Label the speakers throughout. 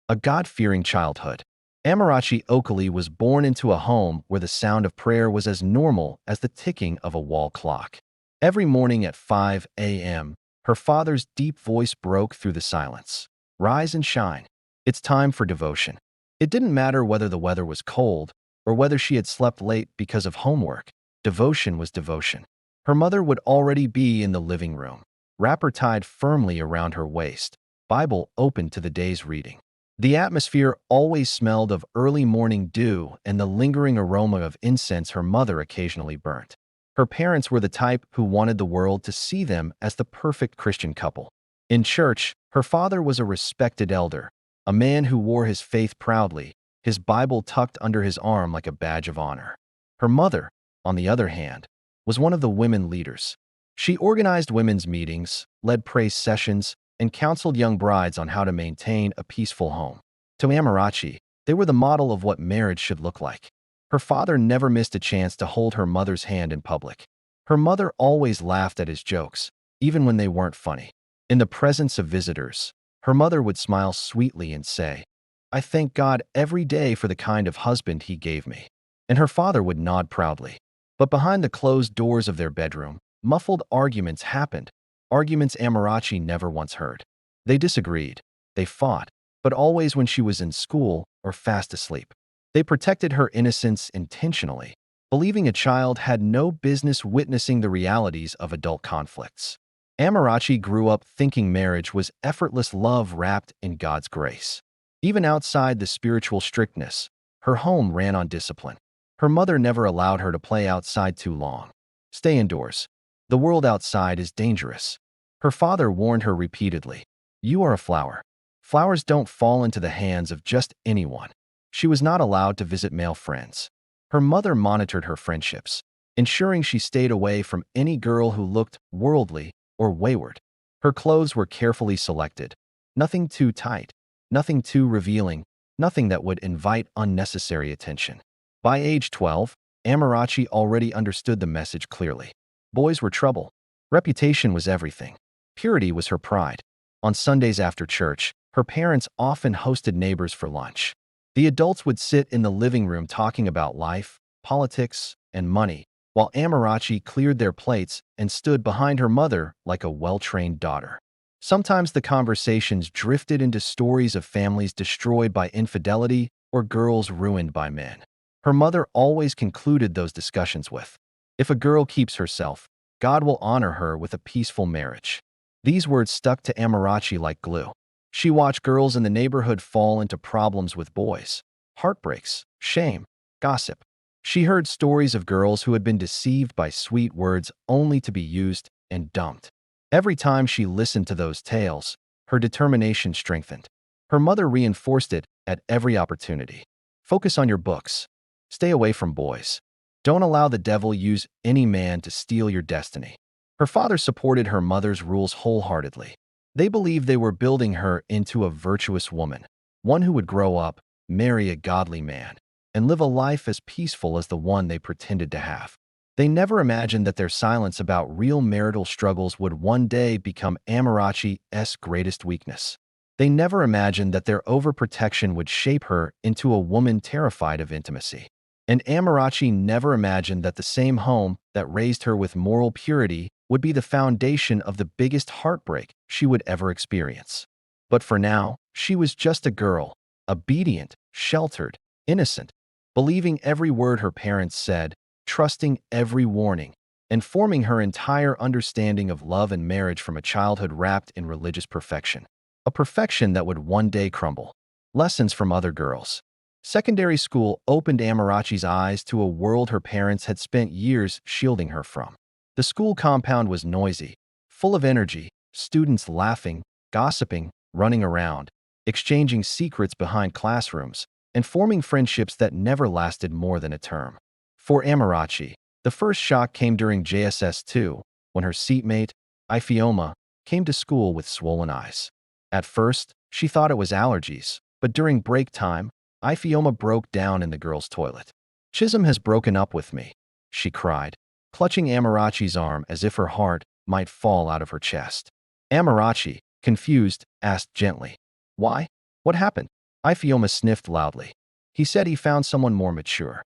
Speaker 1: A God-fearing childhood. Amarachi Okali was born into a home where the sound of prayer was as normal as the ticking of a wall clock. Every morning at 5 a.m., her father's deep voice broke through the silence. Rise and shine. It's time for devotion. It didn't matter whether the weather was cold or whether she had slept late because of homework. Devotion was devotion. Her mother would already be in the living room, wrapper tied firmly around her waist, Bible open to the day's reading. The atmosphere always smelled of early morning dew and the lingering aroma of incense her mother occasionally burnt. Her parents were the type who wanted the world to see them as the perfect Christian couple. In church, her father was a respected elder, a man who wore his faith proudly, his Bible tucked under his arm like a badge of honor. Her mother, on the other hand, was one of the women leaders. She organized women's meetings, led praise sessions, and counseled young brides on how to maintain a peaceful home. To Amarachi, they were the model of what marriage should look like. Her father never missed a chance to hold her mother's hand in public. Her mother always laughed at his jokes, even when they weren't funny. In the presence of visitors, her mother would smile sweetly and say, "I thank God every day for the kind of husband he gave me." And her father would nod proudly. But behind the closed doors of their bedroom, muffled arguments happened, arguments Amarachi never once heard. They disagreed, they fought, but always when she was in school or fast asleep. They protected her innocence intentionally, believing a child had no business witnessing the realities of adult conflicts. Amarachi grew up thinking marriage was effortless love wrapped in God's grace. Even outside the spiritual strictness, her home ran on discipline. Her mother never allowed her to play outside too long. Stay indoors. The world outside is dangerous. Her father warned her repeatedly, "You are a flower. Flowers don't fall into the hands of just anyone." She was not allowed to visit male friends. Her mother monitored her friendships, ensuring she stayed away from any girl who looked worldly or wayward. Her clothes were carefully selected. Nothing too tight, nothing too revealing, nothing that would invite unnecessary attention. By age 12, Amarachi already understood the message clearly. Boys were trouble. Reputation was everything. Purity was her pride. On Sundays after church, her parents often hosted neighbors for lunch. The adults would sit in the living room talking about life, politics, and money, while Amarachi cleared their plates and stood behind her mother like a well-trained daughter. Sometimes the conversations drifted into stories of families destroyed by infidelity or girls ruined by men. Her mother always concluded those discussions with, "If a girl keeps herself, God will honor her with a peaceful marriage." These words stuck to Amarachi like glue. She watched girls in the neighborhood fall into problems with boys, heartbreaks, shame, gossip. She heard stories of girls who had been deceived by sweet words only to be used and dumped. Every time she listened to those tales, her determination strengthened. Her mother reinforced it at every opportunity. Focus on your books. Stay away from boys. Don't allow the devil use any man to steal your destiny. Her father supported her mother's rules wholeheartedly. They believed they were building her into a virtuous woman, one who would grow up, marry a godly man, and live a life as peaceful as the one they pretended to have. They never imagined that their silence about real marital struggles would one day become Amarachi's greatest weakness. They never imagined that their overprotection would shape her into a woman terrified of intimacy. And Amarachi never imagined that the same home that raised her with moral purity would be the foundation of the biggest heartbreak she would ever experience. But for now, she was just a girl, obedient, sheltered, innocent, believing every word her parents said, trusting every warning, and forming her entire understanding of love and marriage from a childhood wrapped in religious perfection. A perfection that would one day crumble. Lessons from other girls. Secondary school opened Amarachi's eyes to a world her parents had spent years shielding her from. The school compound was noisy, full of energy, students laughing, gossiping, running around, exchanging secrets behind classrooms, and forming friendships that never lasted more than a term. For Amarachi, the first shock came during JSS 2, when her seatmate, Ifeoma, came to school with swollen eyes. At first, she thought it was allergies, but during break time, Ifeoma broke down in the girls' toilet. "Chisholm has broken up with me," she cried, clutching Amarachi's arm as if her heart might fall out of her chest. Amarachi, confused, asked gently, "Why? What happened?" Ifeoma sniffed loudly. He said he found someone more mature.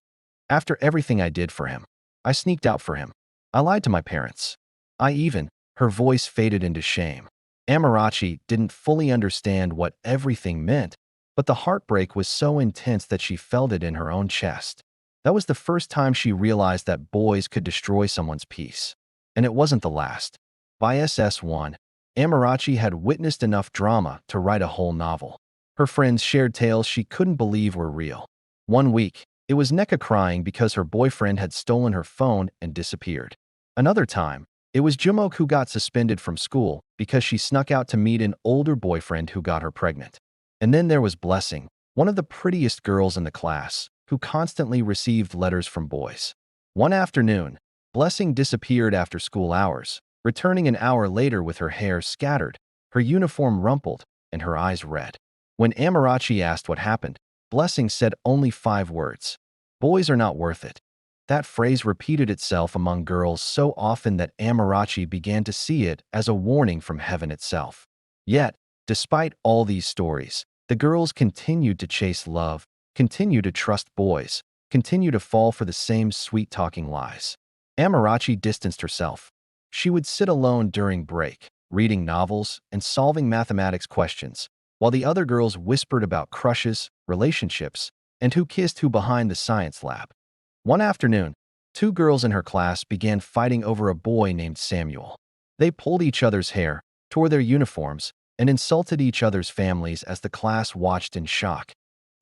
Speaker 1: After everything I did for him, I sneaked out for him. I lied to my parents. Her voice faded into shame. Amarachi didn't fully understand what everything meant, but the heartbreak was so intense that she felt it in her own chest. That was the first time she realized that boys could destroy someone's peace. And it wasn't the last. By SS1, Amarachi had witnessed enough drama to write a whole novel. Her friends shared tales she couldn't believe were real. One week, it was Neka crying because her boyfriend had stolen her phone and disappeared. Another time, it was Jumok who got suspended from school because she snuck out to meet an older boyfriend who got her pregnant. And then there was Blessing, one of the prettiest girls in the class, who constantly received letters from boys. One afternoon, Blessing disappeared after school hours, returning an hour later with her hair scattered, her uniform rumpled, and her eyes red. When Amarachi asked what happened, Blessing said only 5 words. Boys are not worth it. That phrase repeated itself among girls so often that Amarachi began to see it as a warning from heaven itself. Yet, despite all these stories, the girls continued to chase love, continued to trust boys, continued to fall for the same sweet-talking lies. Amarachi distanced herself. She would sit alone during break, reading novels and solving mathematics questions, while the other girls whispered about crushes, relationships, and who kissed who behind the science lab. One afternoon, 2 girls in her class began fighting over a boy named Samuel. They pulled each other's hair, tore their uniforms, and insulted each other's families as the class watched in shock. ***.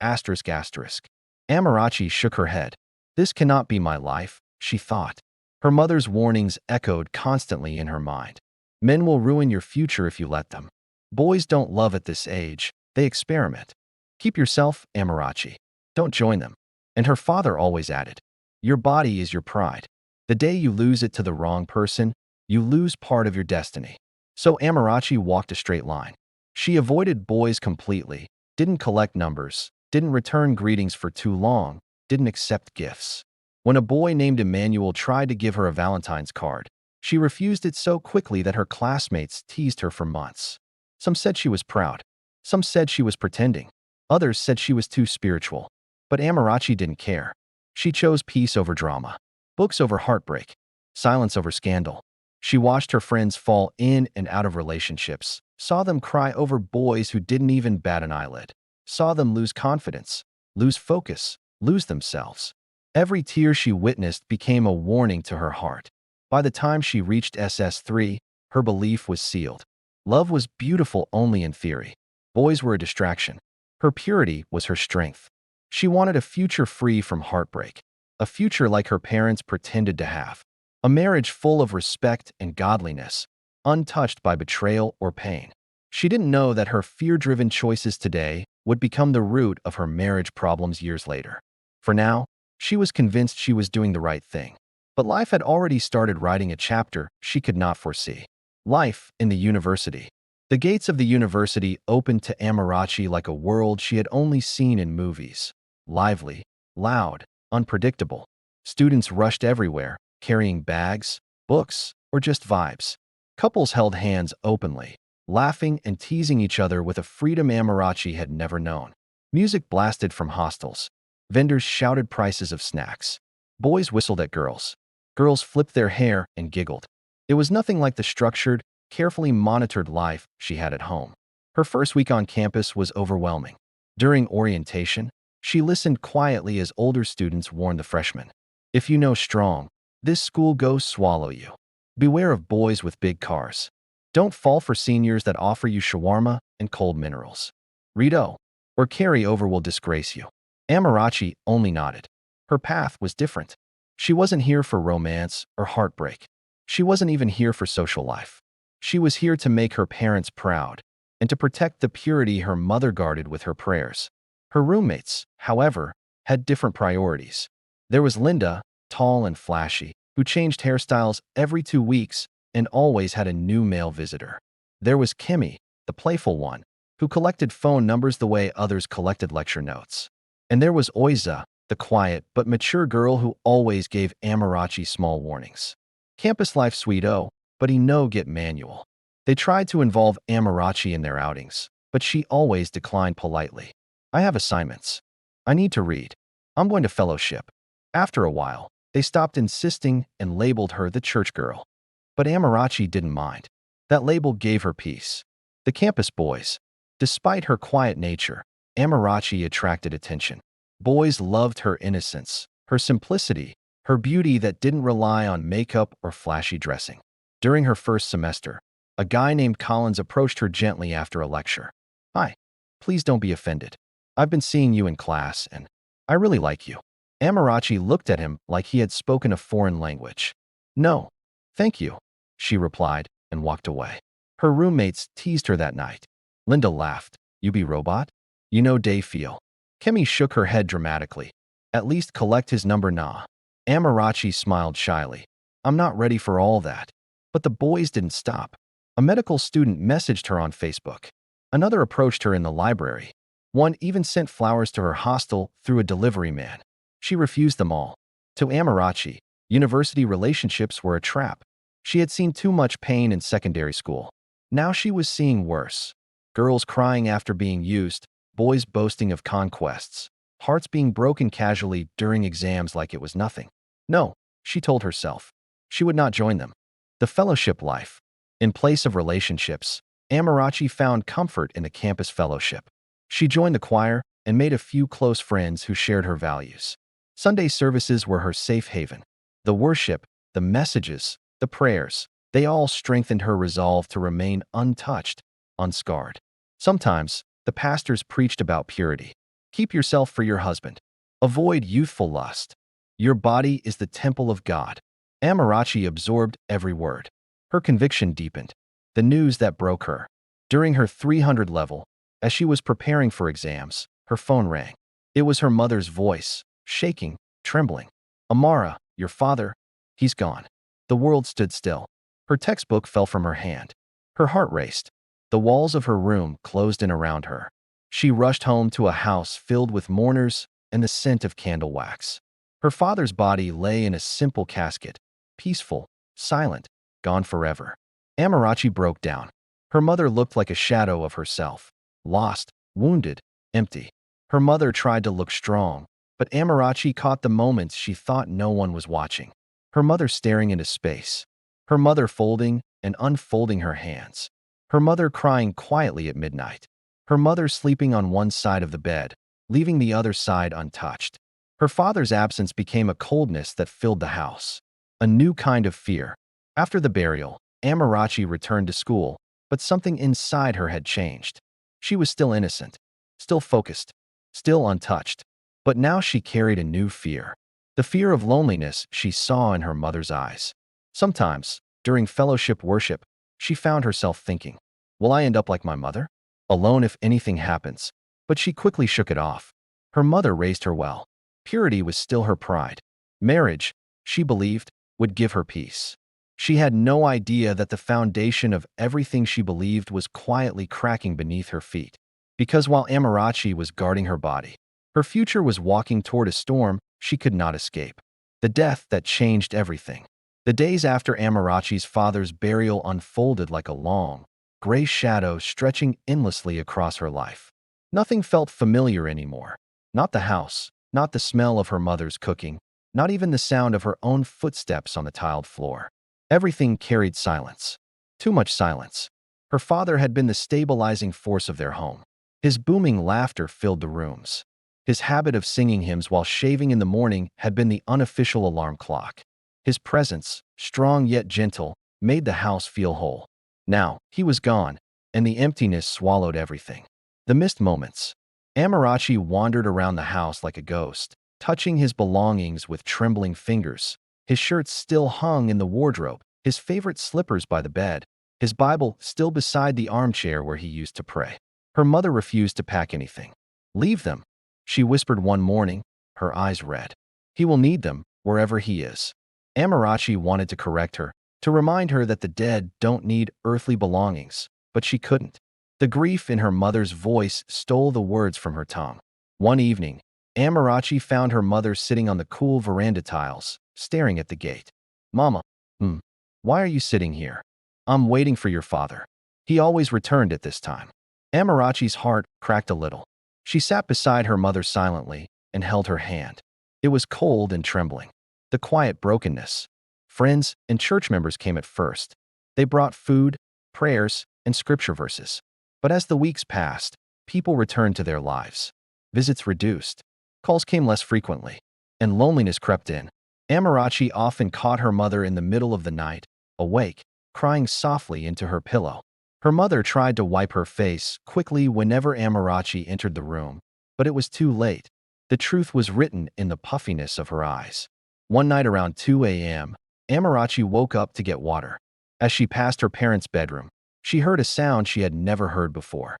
Speaker 1: Amarachi shook her head. This cannot be my life, she thought. Her mother's warnings echoed constantly in her mind. Men will ruin your future if you let them. Boys don't love at this age, they experiment. Keep yourself, Amarachi. Don't join them. And her father always added, your body is your pride. The day you lose it to the wrong person, you lose part of your destiny. So Amarachi walked a straight line. She avoided boys completely, didn't collect numbers, didn't return greetings for too long, didn't accept gifts. When a boy named Emmanuel tried to give her a Valentine's card, she refused it so quickly that her classmates teased her for months. Some said she was proud. Some said she was pretending. Others said she was too spiritual. But Amarachi didn't care. She chose peace over drama, books over heartbreak, silence over scandal. She watched her friends fall in and out of relationships, saw them cry over boys who didn't even bat an eyelid, saw them lose confidence, lose focus, lose themselves. Every tear she witnessed became a warning to her heart. By the time she reached SS3, her belief was sealed. Love was beautiful only in theory. Boys were a distraction. Her purity was her strength. She wanted a future free from heartbreak, a future like her parents pretended to have, a marriage full of respect and godliness, untouched by betrayal or pain. She didn't know that her fear-driven choices today would become the root of her marriage problems years later. For now, she was convinced she was doing the right thing. But life had already started writing a chapter she could not foresee. Life in the university. The gates of the university opened to Amarachi like a world she had only seen in movies. Lively, loud, unpredictable. Students rushed everywhere, carrying bags, books, or just vibes. Couples held hands openly, laughing and teasing each other with a freedom Amarachi had never known. Music blasted from hostels. Vendors shouted prices of snacks. Boys whistled at girls. Girls flipped their hair and giggled. It was nothing like the structured, carefully monitored life she had at home. Her first week on campus was overwhelming. During orientation, she listened quietly as older students warned the freshmen. If you know strong, this school goes swallow you. Beware of boys with big cars. Don't fall for seniors that offer you shawarma and cold minerals. Rito, or carry over will disgrace you. Amarachi only nodded. Her path was different. She wasn't here for romance or heartbreak. She wasn't even here for social life. She was here to make her parents proud and to protect the purity her mother guarded with her prayers. Her roommates, however, had different priorities. There was Linda, tall and flashy, who changed hairstyles every 2 weeks and always had a new male visitor. There was Kimmy, the playful one, who collected phone numbers the way others collected lecture notes. And there was Oiza, the quiet but mature girl who always gave Amarachi small warnings. Campus life sweet but he no get manual. They tried to involve Amarachi in their outings, but she always declined politely. I have assignments. I need to read. I'm going to fellowship. After a while, they stopped insisting and labeled her the church girl. But Amarachi didn't mind. That label gave her peace. The campus boys. Despite her quiet nature, Amarachi attracted attention. Boys loved her innocence, her simplicity, her beauty that didn't rely on makeup or flashy dressing. During her first semester, a guy named Collins approached her gently after a lecture. Hi, please don't be offended. I've been seeing you in class, and I really like you. Amarachi looked at him like he had spoken a foreign language. No, thank you, she replied and walked away. Her roommates teased her that night. Linda laughed. You be robot? You know Dave feel. Kemi shook her head dramatically. At least collect his number nah. Amarachi smiled shyly. I'm not ready for all that. But the boys didn't stop. A medical student messaged her on Facebook. Another approached her in the library. One even sent flowers to her hostel through a delivery man. She refused them all. To Amarachi, university relationships were a trap. She had seen too much pain in secondary school. Now she was seeing worse. Girls crying after being used, boys boasting of conquests, hearts being broken casually during exams like it was nothing. No, she told herself. She would not join them. The fellowship life. In place of relationships, Amarachi found comfort in the campus fellowship. She joined the choir and made a few close friends who shared her values. Sunday services were her safe haven. The worship, the messages, the prayers, they all strengthened her resolve to remain untouched, unscarred. Sometimes, the pastors preached about purity. Keep yourself for your husband. Avoid youthful lust. Your body is the temple of God. Amarachi absorbed every word. Her conviction deepened. The news that broke her. During her 300 level, as she was preparing for exams, her phone rang. It was her mother's voice, shaking, trembling. Amara, your father, he's gone. The world stood still. Her textbook fell from her hand. Her heart raced. The walls of her room closed in around her. She rushed home to a house filled with mourners and the scent of candle wax. Her father's body lay in a simple casket, peaceful, silent, gone forever. Amarachi broke down. Her mother looked like a shadow of herself, lost, wounded, empty. Her mother tried to look strong, but Amarachi caught the moments she thought no one was watching. Her mother staring into space. Her mother folding and unfolding her hands. Her mother crying quietly at midnight. Her mother sleeping on one side of the bed, leaving the other side untouched. Her father's absence became a coldness that filled the house. A new kind of fear. After the burial, Amarachi returned to school, but something inside her had changed. She was still innocent, still focused, still untouched. But now she carried a new fear. The fear of loneliness she saw in her mother's eyes. Sometimes, during fellowship worship, she found herself thinking, will I end up like my mother? Alone if anything happens. But she quickly shook it off. Her mother raised her well. Purity was still her pride. Marriage, she believed, would give her peace. She had no idea that the foundation of everything she believed was quietly cracking beneath her feet. Because while Amarachi was guarding her body, her future was walking toward a storm she could not escape. The death that changed everything. The days after Amarachi's father's burial unfolded like a long, gray shadow stretching endlessly across her life. Nothing felt familiar anymore. Not the house, not the smell of her mother's cooking, not even the sound of her own footsteps on the tiled floor. Everything carried silence. Too much silence. Her father had been the stabilizing force of their home. His booming laughter filled the rooms. His habit of singing hymns while shaving in the morning had been the unofficial alarm clock. His presence, strong yet gentle, made the house feel whole. Now, he was gone, and the emptiness swallowed everything. The missed moments. Amarachi wandered around the house like a ghost, touching his belongings with trembling fingers. His shirts still hung in the wardrobe, his favorite slippers by the bed, his Bible still beside the armchair where he used to pray. Her mother refused to pack anything. Leave them, she whispered one morning, her eyes red. He will need them wherever he is. Amarachi wanted to correct her, to remind her that the dead don't need earthly belongings, but she couldn't. The grief in her mother's voice stole the words from her tongue. One evening, Amarachi found her mother sitting on the cool veranda tiles, staring at the gate. Mama, why are you sitting here? I'm waiting for your father. He always returned at this time. Amarachi's heart cracked a little. She sat beside her mother silently and held her hand. It was cold and trembling. The quiet brokenness. Friends and church members came at first. They brought food, prayers, and scripture verses. But as the weeks passed, people returned to their lives. Visits reduced. Calls came less frequently. And loneliness crept in. Amarachi often caught her mother in the middle of the night, awake, crying softly into her pillow. Her mother tried to wipe her face quickly whenever Amarachi entered the room, but it was too late. The truth was written in the puffiness of her eyes. One night around 2 a.m., Amarachi woke up to get water. As she passed her parents' bedroom, she heard a sound she had never heard before.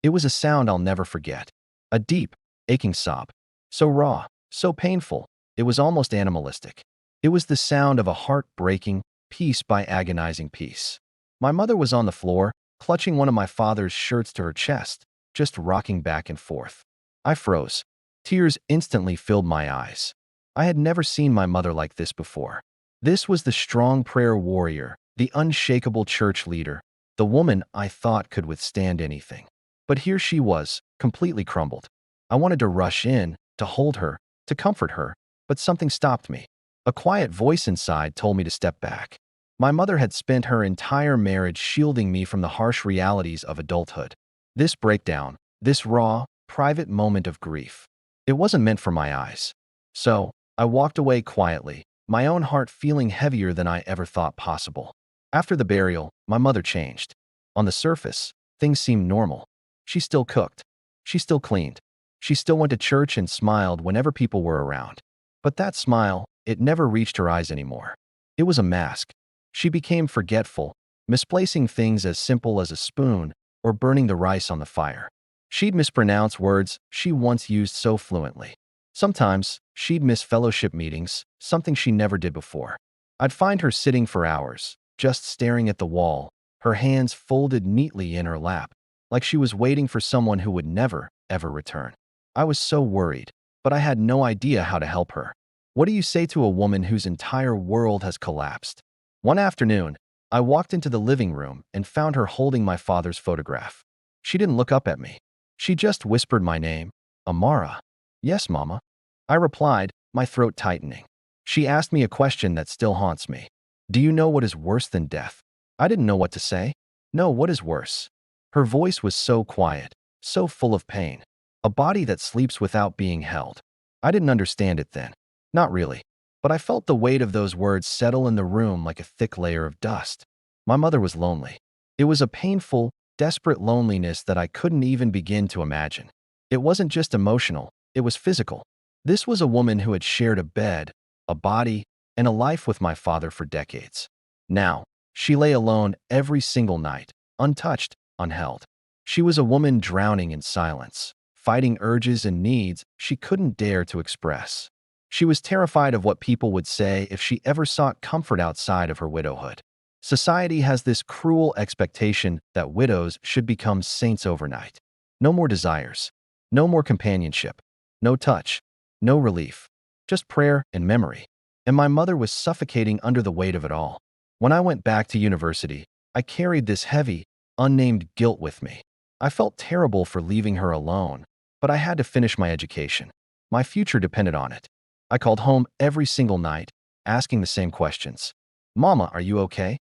Speaker 1: It was a sound I'll never forget. A deep, aching sob. So raw, so painful, it was almost animalistic. It was the sound of a heart breaking, piece by agonizing piece. My mother was on the floor, clutching one of my father's shirts to her chest, just rocking back and forth. I froze. Tears instantly filled my eyes. I had never seen my mother like this before. This was the strong prayer warrior, the unshakable church leader, the woman I thought could withstand anything. But here she was, completely crumbled. I wanted to rush in, to hold her, to comfort her, but something stopped me. A quiet voice inside told me to step back. My mother had spent her entire marriage shielding me from the harsh realities of adulthood. This breakdown, this raw, private moment of grief, it wasn't meant for my eyes. So, I walked away quietly, my own heart feeling heavier than I ever thought possible. After the burial, my mother changed. On the surface, things seemed normal. She still cooked. She still cleaned. She still went to church and smiled whenever people were around. But that smile, it never reached her eyes anymore. It was a mask. She became forgetful, misplacing things as simple as a spoon or burning the rice on the fire. She'd mispronounce words she once used so fluently. Sometimes, she'd miss fellowship meetings, something she never did before. I'd find her sitting for hours, just staring at the wall, her hands folded neatly in her lap, like she was waiting for someone who would never, ever return. I was so worried, but I had no idea how to help her. What do you say to a woman whose entire world has collapsed? One afternoon, I walked into the living room and found her holding my father's photograph. She didn't look up at me. She just whispered my name, Amara. Yes, Mama. I replied, my throat tightening. She asked me a question that still haunts me. Do you know what is worse than death? I didn't know what to say. No, what is worse? Her voice was so quiet, so full of pain. A body that sleeps without being held. I didn't understand it then. Not really. But I felt the weight of those words settle in the room like a thick layer of dust. My mother was lonely. It was a painful, desperate loneliness that I couldn't even begin to imagine. It wasn't just emotional, it was physical. This was a woman who had shared a bed, a body, and a life with my father for decades. Now, she lay alone every single night, untouched, unheld. She was a woman drowning in silence, fighting urges and needs she couldn't dare to express. She was terrified of what people would say if she ever sought comfort outside of her widowhood. Society has this cruel expectation that widows should become saints overnight. No more desires, no more companionship, no touch, no relief, just prayer and memory. And my mother was suffocating under the weight of it all. When I went back to university, I carried this heavy, unnamed guilt with me. I felt terrible for leaving her alone, but I had to finish my education. My future depended on it. I called home every single night, asking the same questions. Mama, are you okay?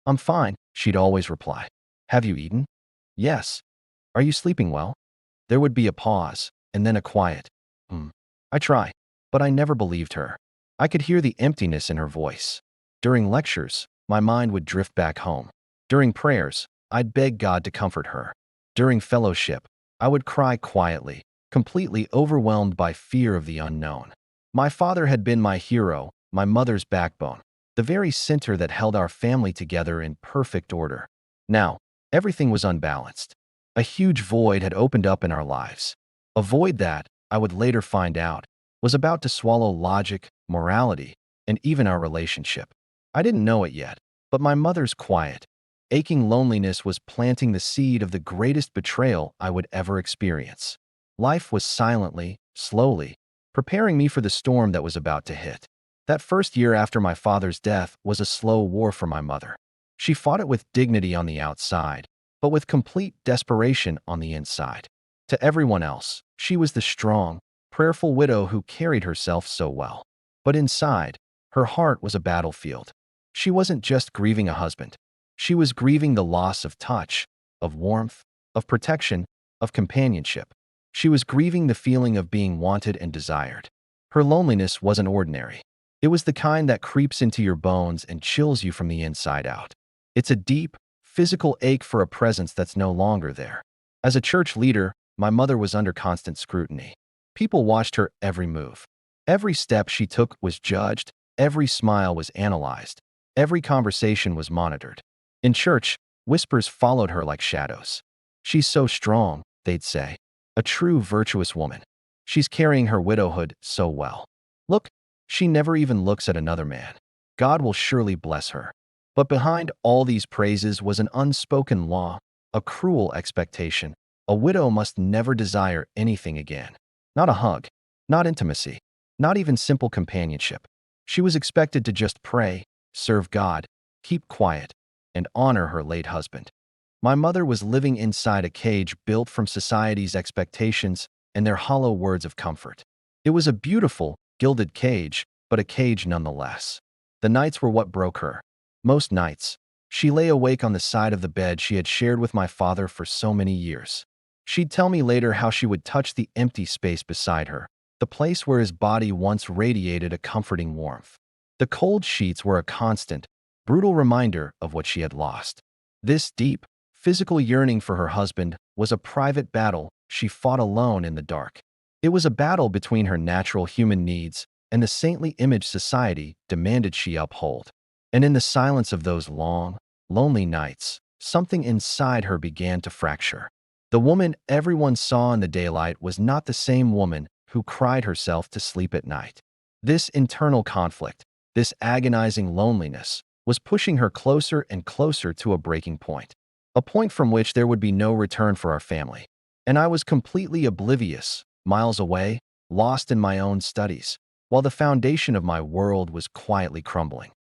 Speaker 1: I'm fine, she'd always reply. Have you eaten? Yes. Are you sleeping well? There would be a pause, and then a quiet, I try, but I never believed her. I could hear the emptiness in her voice. During lectures, my mind would drift back home. During prayers, I'd beg God to comfort her. During fellowship, I would cry quietly, completely overwhelmed by fear of the unknown. My father had been my hero, my mother's backbone, the very center that held our family together in perfect order. Now, everything was unbalanced. A huge void had opened up in our lives. A void that, I would later find out, was about to swallow logic, morality, and even our relationship. I didn't know it yet, but my mother's quiet, aching loneliness was planting the seed of the greatest betrayal I would ever experience. Life was silently, slowly, preparing me for the storm that was about to hit. That first year after my father's death was a slow war for my mother. She fought it with dignity on the outside, but with complete desperation on the inside. To everyone else, She was the strong, prayerful widow who carried herself so well. But inside, her heart was a battlefield. She wasn't just grieving a husband. She was grieving the loss of touch, of warmth, of protection, of companionship. She was grieving the feeling of being wanted and desired. Her loneliness wasn't ordinary. It was the kind that creeps into your bones and chills you from the inside out. It's a deep, physical ache for a presence that's no longer there. As a church leader, my mother was under constant scrutiny. People watched her every move. Every step she took was judged, every smile was analyzed, every conversation was monitored. In church, whispers followed her like shadows. "She's so strong," they'd say. "A true virtuous woman. She's carrying her widowhood so well. Look, she never even looks at another man. God will surely bless her." But behind all these praises was an unspoken law, a cruel expectation. A widow must never desire anything again. Not a hug, not intimacy, not even simple companionship. She was expected to just pray, serve God, keep quiet, and honor her late husband. My mother was living inside a cage built from society's expectations and their hollow words of comfort. It was a beautiful, gilded cage, but a cage nonetheless. The nights were what broke her. Most nights, she lay awake on the side of the bed she had shared with my father for so many years. She'd tell me later how she would touch the empty space beside her, the place where his body once radiated a comforting warmth. The cold sheets were a constant, brutal reminder of what she had lost. This deep, physical yearning for her husband was a private battle she fought alone in the dark. It was a battle between her natural human needs and the saintly image society demanded she uphold. And in the silence of those long, lonely nights, something inside her began to fracture. The woman everyone saw in the daylight was not the same woman who cried herself to sleep at night. This internal conflict, this agonizing loneliness, was pushing her closer and closer to a breaking point. A point from which there would be no return for our family. And I was completely oblivious, miles away, lost in my own studies, while the foundation of my world was quietly crumbling.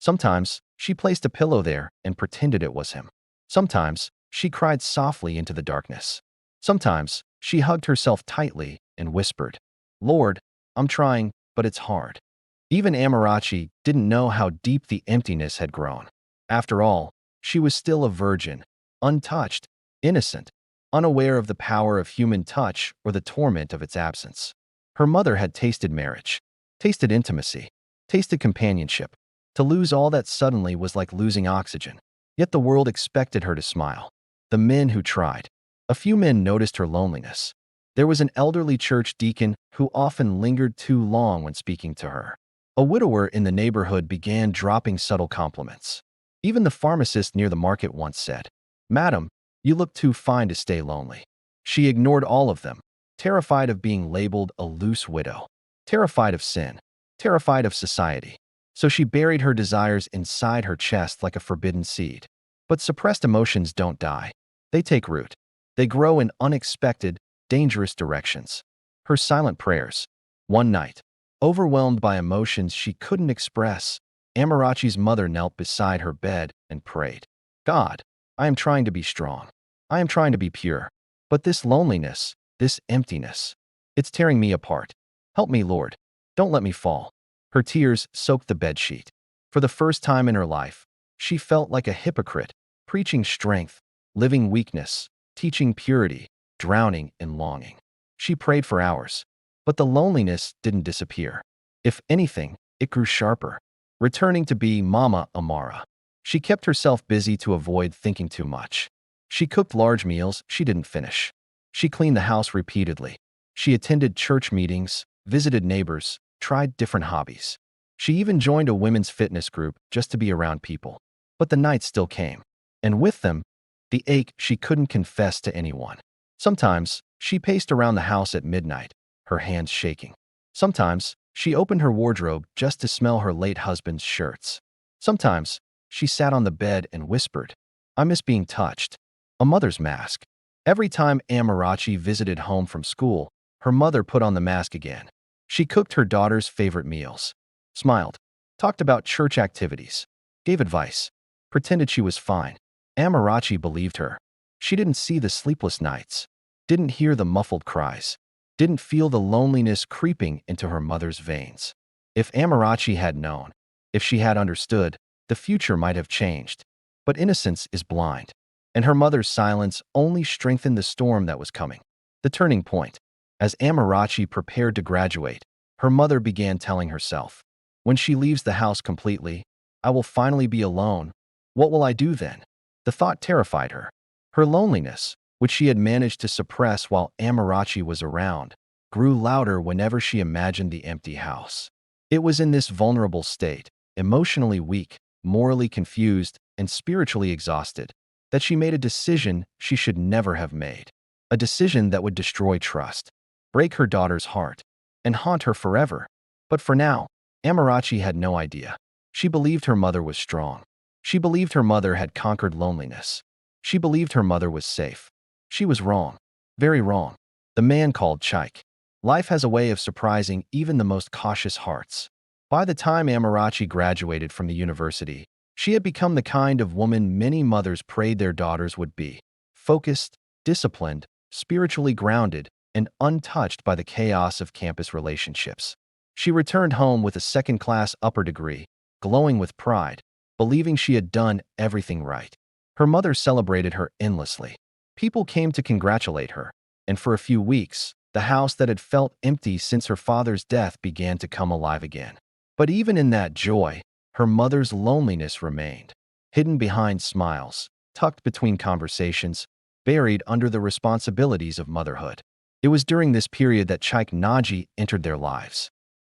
Speaker 1: Sometimes, she placed a pillow there and pretended it was him. Sometimes, she cried softly into the darkness. Sometimes, she hugged herself tightly and whispered, "Lord, I'm trying, but it's hard." Even Amarachi didn't know how deep the emptiness had grown. After all, she was still a virgin, untouched, innocent, unaware of the power of human touch or the torment of its absence. Her mother had tasted marriage, tasted intimacy, tasted companionship. To lose all that suddenly was like losing oxygen. Yet the world expected her to smile. The men who tried. A few men noticed her loneliness. There was an elderly church deacon who often lingered too long when speaking to her. A widower in the neighborhood began dropping subtle compliments. Even the pharmacist near the market once said, "Madam, you look too fine to stay lonely." She ignored all of them, terrified of being labeled a loose widow, terrified of sin, terrified of society. So she buried her desires inside her chest like a forbidden seed. But suppressed emotions don't die. They take root. They grow in unexpected, dangerous directions. Her silent prayers. One night, overwhelmed by emotions she couldn't express, Amarachi's mother knelt beside her bed and prayed, "God, I am trying to be strong. I am trying to be pure. But this loneliness, this emptiness, it's tearing me apart. Help me, Lord. Don't let me fall." Her tears soaked the bedsheet. For the first time in her life, she felt like a hypocrite, preaching strength, living weakness, teaching purity, drowning in longing. She prayed for hours, but the loneliness didn't disappear. If anything, it grew sharper, returning to be Mama Amara. She kept herself busy to avoid thinking too much. She cooked large meals she didn't finish. She cleaned the house repeatedly. She attended church meetings, visited neighbors, tried different hobbies. She even joined a women's fitness group just to be around people. But the nights still came. And with them, the ache she couldn't confess to anyone. Sometimes, she paced around the house at midnight, her hands shaking. Sometimes, she opened her wardrobe just to smell her late husband's shirts. Sometimes, she sat on the bed and whispered, "I miss being touched." A mother's mask. Every time Amarachi visited home from school, her mother put on the mask again. She cooked her daughter's favorite meals, smiled, talked about church activities, gave advice, pretended she was fine. Amarachi believed her. She didn't see the sleepless nights, didn't hear the muffled cries. didn't feel the loneliness creeping into her mother's veins. If Amarachi had known, if she had understood, the future might have changed. But innocence is blind, and her mother's silence only strengthened the storm that was coming. The turning point. As Amarachi prepared to graduate, her mother began telling herself, "When she leaves the house completely, I will finally be alone. What will I do then?" The thought terrified her. Her loneliness, which she had managed to suppress while Amarachi was around, grew louder whenever she imagined the empty house. It was in this vulnerable state, emotionally weak, morally confused, and spiritually exhausted, that she made a decision she should never have made. A decision that would destroy trust, break her daughter's heart, and haunt her forever. But for now, Amarachi had no idea. She believed her mother was strong. She believed her mother had conquered loneliness. She believed her mother was safe. She was wrong. Very wrong. The man called Chike. Life has a way of surprising even the most cautious hearts. By the time Amarachi graduated from the university, she had become the kind of woman many mothers prayed their daughters would be: focused, disciplined, spiritually grounded, and untouched by the chaos of campus relationships. She returned home with a second-class upper degree, glowing with pride, believing she had done everything right. Her mother celebrated her endlessly. People came to congratulate her, and for a few weeks, the house that had felt empty since her father's death began to come alive again. But even in that joy, her mother's loneliness remained, hidden behind smiles, tucked between conversations, buried under the responsibilities of motherhood. It was during this period that Chike Naji entered their lives.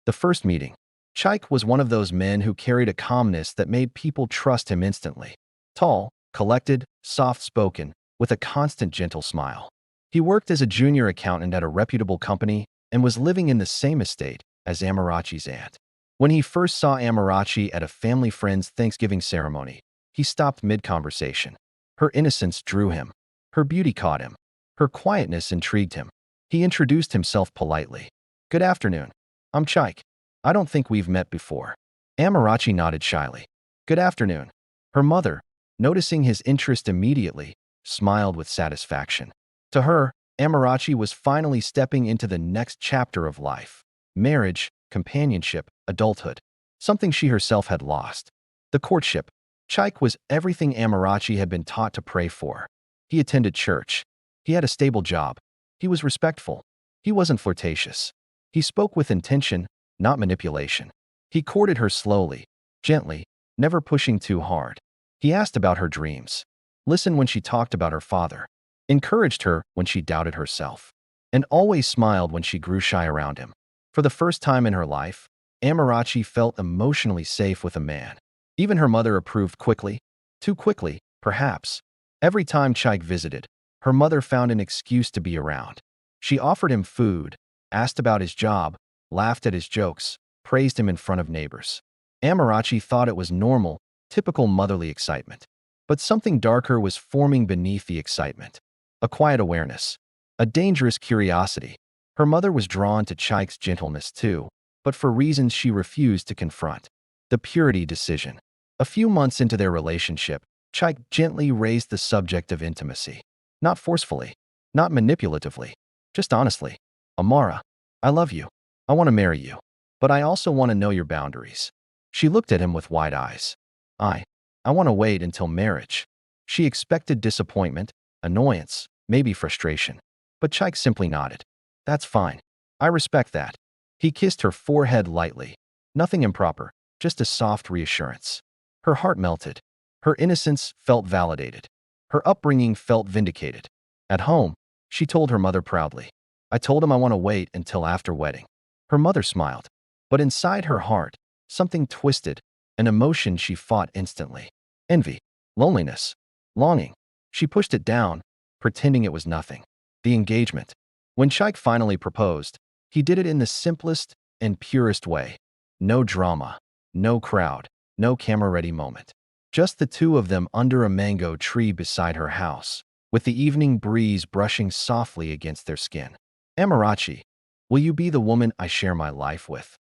Speaker 1: The first meeting. Chike was one of those men who carried a calmness that made people trust him instantly. Tall, collected, soft-spoken, with a constant gentle smile. He worked as a junior accountant at a reputable company and was living in the same estate as Amarachi's aunt. When he first saw Amarachi at a family friend's Thanksgiving ceremony, he stopped mid-conversation. Her innocence drew him. Her beauty caught him. Her quietness intrigued him. He introduced himself politely. "Good afternoon. I'm Chike. I don't think we've met before." Amarachi nodded shyly. "Good afternoon." Her mother, noticing his interest immediately, smiled with satisfaction. To her, Amarachi was finally stepping into the next chapter of life: marriage, companionship, adulthood, something she herself had lost. The courtship. Chike was everything Amarachi had been taught to pray for. He attended church. He had a stable job. He was respectful. He wasn't flirtatious. He spoke with intention, not manipulation. He courted her slowly, gently, never pushing too hard. He asked about her dreams, listened when she talked about her father, encouraged her when she doubted herself, and always smiled when she grew shy around him. For the first time in her life, Amarachi felt emotionally safe with a man. Even her mother approved quickly. Too quickly, perhaps. Every time Chike visited, her mother found an excuse to be around. She offered him food, asked about his job, laughed at his jokes, praised him in front of neighbors. Amarachi thought it was normal, typical motherly excitement. But something darker was forming beneath the excitement. A quiet awareness. A dangerous curiosity. Her mother was drawn to Chike's gentleness too, but for reasons she refused to confront. The purity decision. A few months into their relationship, Chike gently raised the subject of intimacy. Not forcefully, not manipulatively, just honestly. "Amara, I love you. I want to marry you. But I also want to know your boundaries." She looked at him with wide eyes. I want to wait until marriage." She expected disappointment, annoyance, maybe frustration. But Chike simply nodded. "That's fine. I respect that." He kissed her forehead lightly. Nothing improper, just a soft reassurance. Her heart melted. Her innocence felt validated. Her upbringing felt vindicated. At home, she told her mother proudly, "I told him I want to wait until after wedding." Her mother smiled. But inside her heart, something twisted, an emotion she fought instantly. Envy, loneliness, longing. She pushed it down, pretending it was nothing. The engagement. When Chike finally proposed, he did it in the simplest and purest way. No drama, no crowd, no camera-ready moment. Just the two of them under a mango tree beside her house, with the evening breeze brushing softly against their skin. "Amarachi, will you be the woman I share my life with?"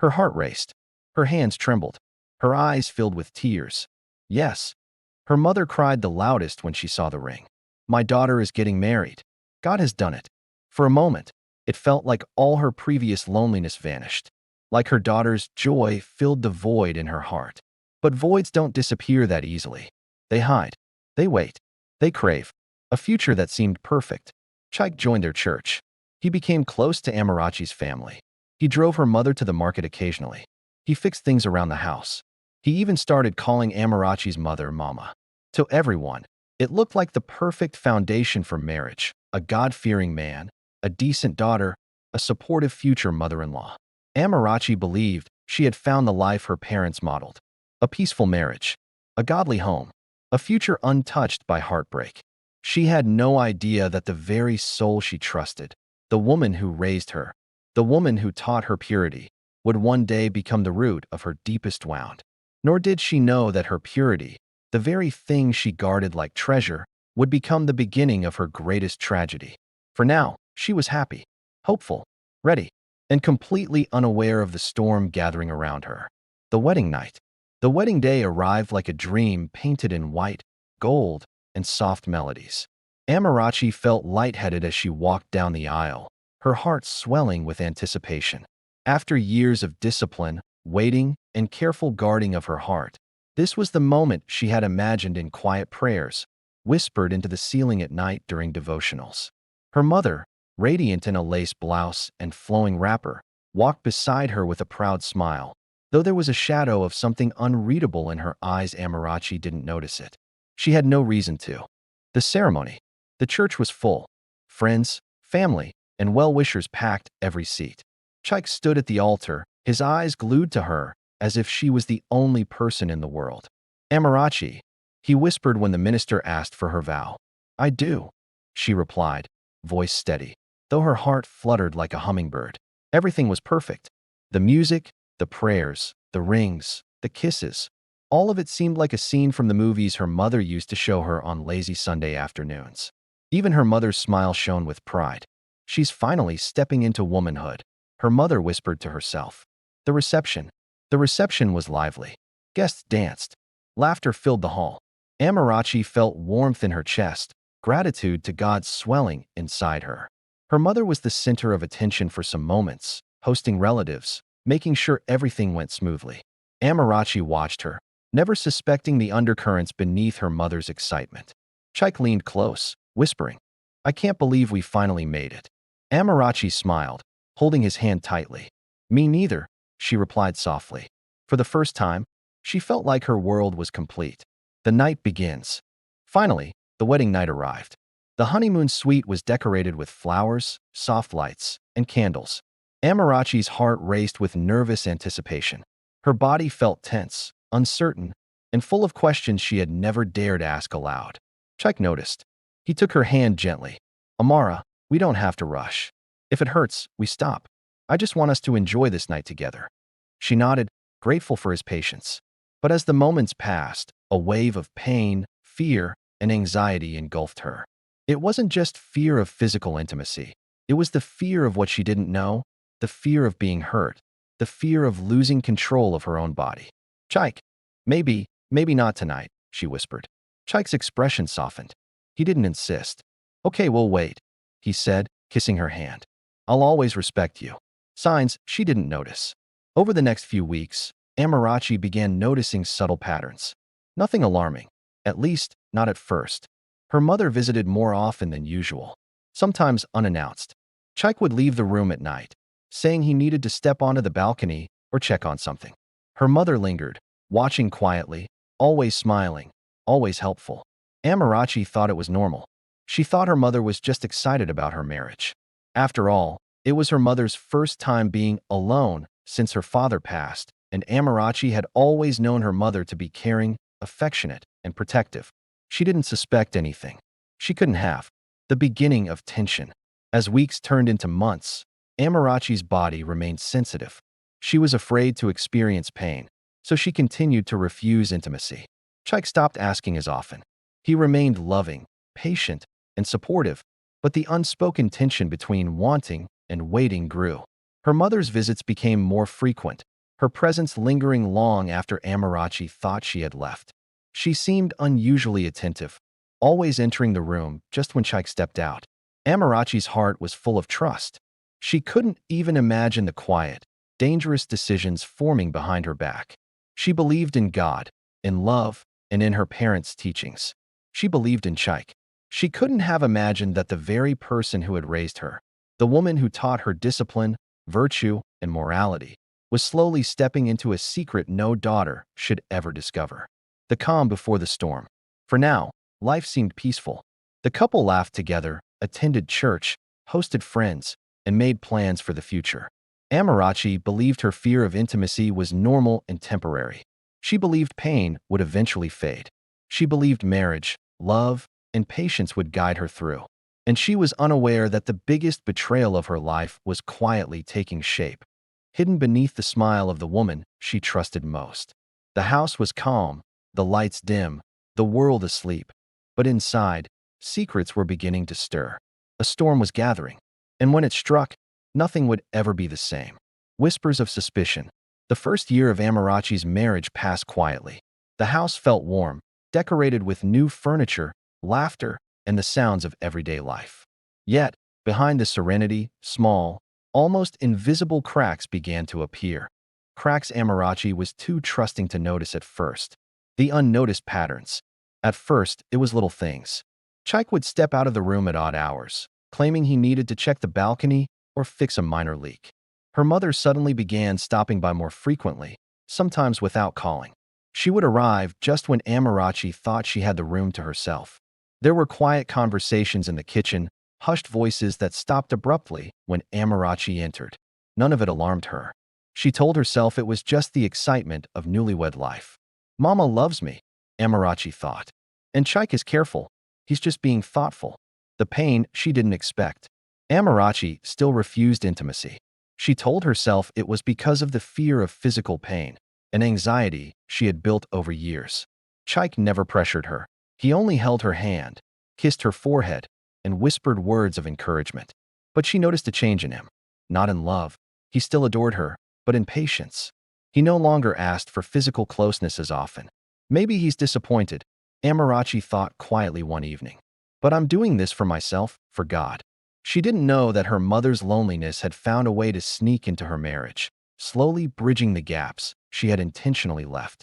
Speaker 1: Her heart raced. Her hands trembled. Her eyes filled with tears. Yes. Her mother cried the loudest when she saw the ring. "My daughter is getting married. God has done it." For a moment, It felt like all her previous loneliness vanished, like her daughter's joy filled the void in her heart. But voids don't disappear that easily. They hide. They wait. They crave a future that seemed perfect. Chaik joined their church. He became close to Amarachi's family. He drove her mother to the market occasionally. He fixed things around the house. He even started calling Amarachi's mother Mama. To everyone, it looked like the perfect foundation for marriage: a God-fearing man, a decent daughter, a supportive future mother-in-law. Amarachi believed she had found the life her parents modeled: a peaceful marriage, a godly home, a future untouched by heartbreak. She had no idea that the very soul she trusted, the woman who raised her, the woman who taught her purity, would one day become the root of her deepest wound. Nor did she know that her purity, the very thing she guarded like treasure, would become the beginning of her greatest tragedy. For now, she was happy, hopeful, ready, and completely unaware of the storm gathering around her. The wedding night. The wedding day arrived like a dream painted in white, gold, and soft melodies. Amarachi felt lightheaded as she walked down the aisle, her heart swelling with anticipation. After years of discipline, waiting, and careful guarding of her heart, this was the moment she had imagined in quiet prayers, whispered into the ceiling at night during devotionals. Her mother, radiant in a lace blouse and flowing wrapper, walked beside her with a proud smile. Though there was a shadow of something unreadable in her eyes, Amarachi didn't notice it. She had no reason to. The ceremony. The church was full. Friends, family, and well-wishers packed every seat. Chaik stood at the altar, his eyes glued to her, as if she was the only person in the world. Amarachi, he whispered when the minister asked for her vow. I do, she replied, voice steady, though her heart fluttered like a hummingbird. Everything was perfect. The music, the prayers, the rings, the kisses. All of it seemed like a scene from the movies her mother used to show her on lazy Sunday afternoons. Even her mother's smile shone with pride. She's finally stepping into womanhood, her mother whispered to herself. The reception. The reception was lively. Guests danced. Laughter filled the hall. Amarachi felt warmth in her chest, gratitude to God swelling inside her. Her mother was the center of attention for some moments, hosting relatives, making sure everything went smoothly. Amarachi watched her, never suspecting the undercurrents beneath her mother's excitement. Chaik leaned close, whispering, I can't believe we finally made it. Amarachi smiled, holding his hand tightly. Me neither, she replied softly. For the first time, she felt like her world was complete. The night begins. Finally, the wedding night arrived. The honeymoon suite was decorated with flowers, soft lights, and candles. Amarachi's heart raced with nervous anticipation. Her body felt tense, uncertain, and full of questions she had never dared ask aloud. Chaik noticed. He took her hand gently. Amara, we don't have to rush. If it hurts, we stop. I just want us to enjoy this night together. She nodded, grateful for his patience. But as the moments passed, a wave of pain, fear, and anxiety engulfed her. It wasn't just fear of physical intimacy. It was the fear of what she didn't know, the fear of being hurt, the fear of losing control of her own body. Chaik, maybe not tonight, she whispered. Chaik's expression softened. He didn't insist. Okay, we'll wait, he said, kissing her hand. I'll always respect you. Signs she didn't notice. Over the next few weeks, Amarachi began noticing subtle patterns. Nothing alarming, at least not at first. Her mother visited more often than usual, sometimes unannounced. Chaik would leave the room at night, saying he needed to step onto the balcony or check on something. Her mother lingered, watching quietly, always smiling, always helpful. Amarachi thought it was normal. She thought her mother was just excited about her marriage. After all, it was her mother's first time being alone since her father passed, and Amarachi had always known her mother to be caring, affectionate, and protective. She didn't suspect anything. She couldn't have. The beginning of tension. As weeks turned into months, Amarachi's body remained sensitive. She was afraid to experience pain, so she continued to refuse intimacy. Chaik stopped asking as often. He remained loving, patient, and supportive, but the unspoken tension between wanting and waiting grew. Her mother's visits became more frequent, her presence lingering long after Amarachi thought she had left. She seemed unusually attentive, always entering the room just when Chaik stepped out. Amarachi's heart was full of trust. She couldn't even imagine the quiet, dangerous decisions forming behind her back. She believed in God, in love, and in her parents' teachings. She believed in Chaik. She couldn't have imagined that the very person who had raised her, the woman who taught her discipline, virtue, and morality, was slowly stepping into a secret no daughter should ever discover. The calm before the storm. For now, life seemed peaceful. The couple laughed together, attended church, hosted friends, and made plans for the future. Amarachi believed her fear of intimacy was normal and temporary. She believed pain would eventually fade. She believed marriage, love, and patience would guide her through. And she was unaware that the biggest betrayal of her life was quietly taking shape, hidden beneath the smile of the woman she trusted most. The house was calm, the lights dim, the world asleep. But inside, secrets were beginning to stir. A storm was gathering, and when it struck, nothing would ever be the same. Whispers of suspicion. The first year of Amarachi's marriage passed quietly. The house felt warm, decorated with new furniture, laughter, and the sounds of everyday life. Yet, behind the serenity, small, almost invisible cracks began to appear. Cracks Amarachi was too trusting to notice at first. The unnoticed patterns. At first, it was little things. Chaik would step out of the room at odd hours, claiming he needed to check the balcony or fix a minor leak. Her mother suddenly began stopping by more frequently, sometimes without calling. She would arrive just when Amarachi thought she had the room to herself. There were quiet conversations in the kitchen, hushed voices that stopped abruptly when Amarachi entered. None of it alarmed her. She told herself it was just the excitement of newlywed life. Mama loves me, Amarachi thought. And Chaik is careful. He's just being thoughtful. The pain she didn't expect. Amarachi still refused intimacy. She told herself it was because of the fear of physical pain, an anxiety she had built over years. Chaik never pressured her. He only held her hand, kissed her forehead, and whispered words of encouragement. But she noticed a change in him. Not in love. He still adored her, but in patience. He no longer asked for physical closeness as often. Maybe he's disappointed, Amarachi thought quietly one evening. But I'm doing this for myself, for God. She didn't know that her mother's loneliness had found a way to sneak into her marriage, slowly bridging the gaps she had intentionally left.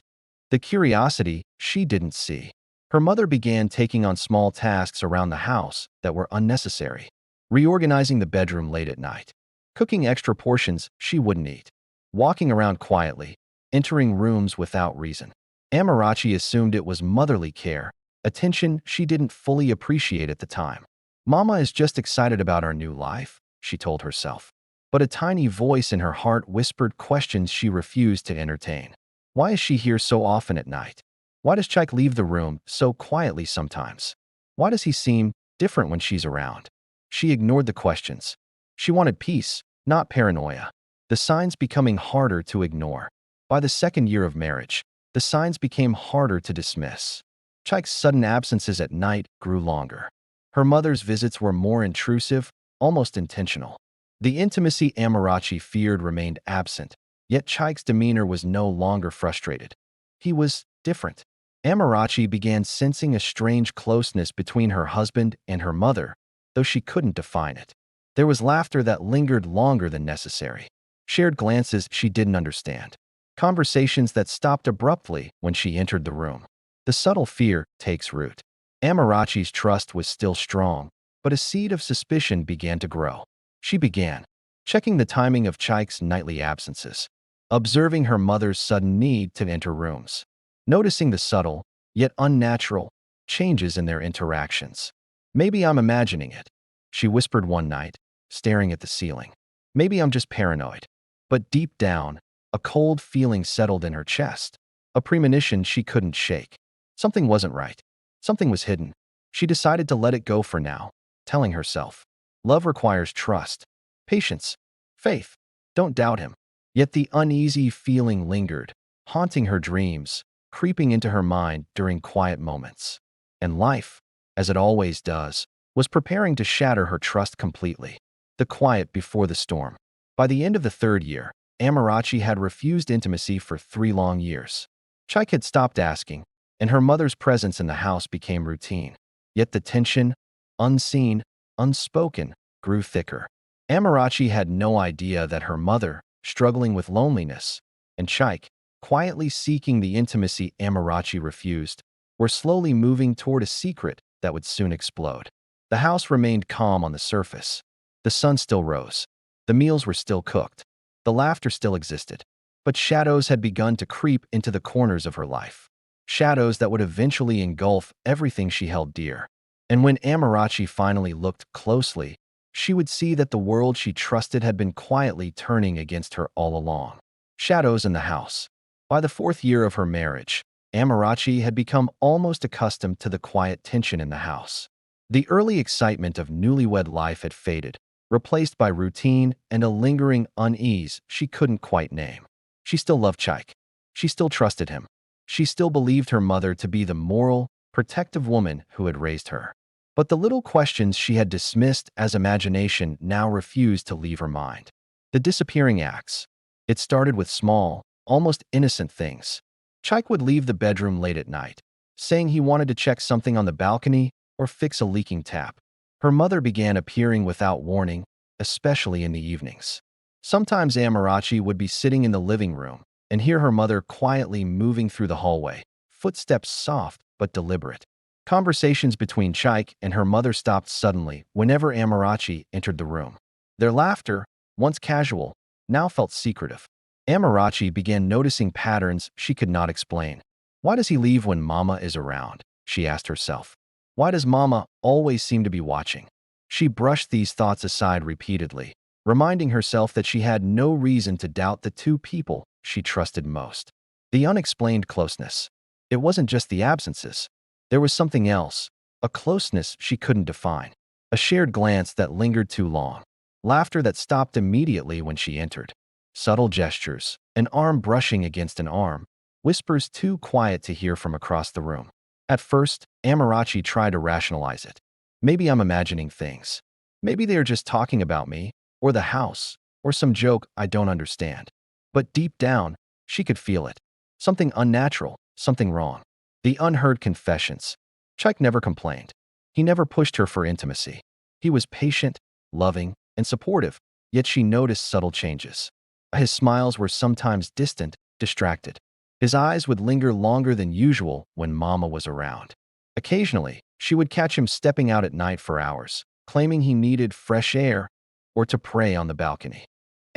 Speaker 1: The curiosity she didn't see. Her mother began taking on small tasks around the house that were unnecessary, reorganizing the bedroom late at night, cooking extra portions she wouldn't eat, walking around quietly, entering rooms without reason. Amarachi assumed it was motherly care, attention she didn't fully appreciate at the time. Mama is just excited about our new life, she told herself. But a tiny voice in her heart whispered questions she refused to entertain. Why is she here so often at night? Why does Chaik leave the room so quietly sometimes? Why does he seem different when she's around? She ignored the questions. She wanted peace, not paranoia. The signs becoming harder to ignore. By the second year of marriage, the signs became harder to dismiss. Chaik's sudden absences at night grew longer. Her mother's visits were more intrusive, almost intentional. The intimacy Amarachi feared remained absent, yet Chaik's demeanor was no longer frustrated. He was different. Amarachi began sensing a strange closeness between her husband and her mother, though she couldn't define it. There was laughter that lingered longer than necessary, shared glances she didn't understand, conversations that stopped abruptly when she entered the room. The subtle fear takes root. Amarachi's trust was still strong, but a seed of suspicion began to grow. She began checking the timing of Chaik's nightly absences, observing her mother's sudden need to enter rooms, noticing the subtle, yet unnatural, changes in their interactions. Maybe I'm imagining it, she whispered one night, staring at the ceiling. Maybe I'm just paranoid. But deep down, a cold feeling settled in her chest, a premonition she couldn't shake. Something wasn't right. Something was hidden. She decided to let it go for now, telling herself, love requires trust, patience, faith. Don't doubt him. Yet the uneasy feeling lingered, haunting her dreams, creeping into her mind during quiet moments. And life, as it always does, was preparing to shatter her trust completely. The quiet before the storm. By the end of the third year, Amarachi had refused intimacy for 3 long years. Chaik had stopped asking, and her mother's presence in the house became routine. Yet the tension, unseen, unspoken, grew thicker. Amarachi had no idea that her mother, struggling with loneliness, and Chike, quietly seeking the intimacy Amarachi refused, were slowly moving toward a secret that would soon explode. The house remained calm on the surface. The sun still rose. The meals were still cooked. The laughter still existed. But shadows had begun to creep into the corners of her life. Shadows that would eventually engulf everything she held dear. And when Amarachi finally looked closely, she would see that the world she trusted had been quietly turning against her all along. Shadows in the house. By the 4th year of her marriage, Amarachi had become almost accustomed to the quiet tension in the house. The early excitement of newlywed life had faded, replaced by routine and a lingering unease she couldn't quite name. She still loved Chike. She still trusted him. She still believed her mother to be the moral, protective woman who had raised her. But the little questions she had dismissed as imagination now refused to leave her mind. The disappearing acts. It started with small, almost innocent things. Chike would leave the bedroom late at night, saying he wanted to check something on the balcony or fix a leaking tap. Her mother began appearing without warning, especially in the evenings. Sometimes Amarachi would be sitting in the living room and hear her mother quietly moving through the hallway, footsteps soft but deliberate. Conversations between Chike and her mother stopped suddenly whenever Amarachi entered the room. Their laughter, once casual, now felt secretive. Amarachi began noticing patterns she could not explain. Why does he leave when Mama is around? She asked herself. Why does Mama always seem to be watching? She brushed these thoughts aside repeatedly, reminding herself that she had no reason to doubt the two people she trusted most. The unexplained closeness. It wasn't just the absences. There was something else, a closeness she couldn't define, a shared glance that lingered too long, laughter that stopped immediately when she entered, subtle gestures, an arm brushing against an arm, whispers too quiet to hear from across the room. At first, Amarachi tried to rationalize it. Maybe I'm imagining things. Maybe they are just talking about me, or the house, or some joke I don't understand. But deep down, she could feel it. Something unnatural, something wrong. The unheard confessions. Chike never complained. He never pushed her for intimacy. He was patient, loving, and supportive, yet she noticed subtle changes. His smiles were sometimes distant, distracted. His eyes would linger longer than usual when Mama was around. Occasionally, she would catch him stepping out at night for hours, claiming he needed fresh air or to pray on the balcony.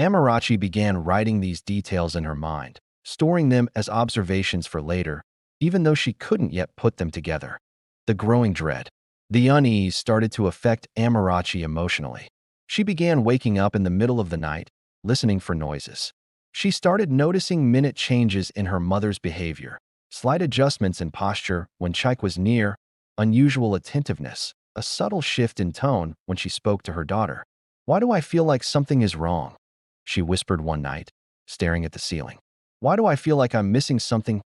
Speaker 1: Amarachi began writing these details in her mind, storing them as observations for later, even though she couldn't yet put them together. The growing dread. The unease started to affect Amarachi emotionally. She began waking up in the middle of the night, listening for noises. She started noticing minute changes in her mother's behavior, slight adjustments in posture when Chike was near, unusual attentiveness, a subtle shift in tone when she spoke to her daughter. Why do I feel like something is wrong? She whispered one night, staring at the ceiling. Why do I feel like I'm missing something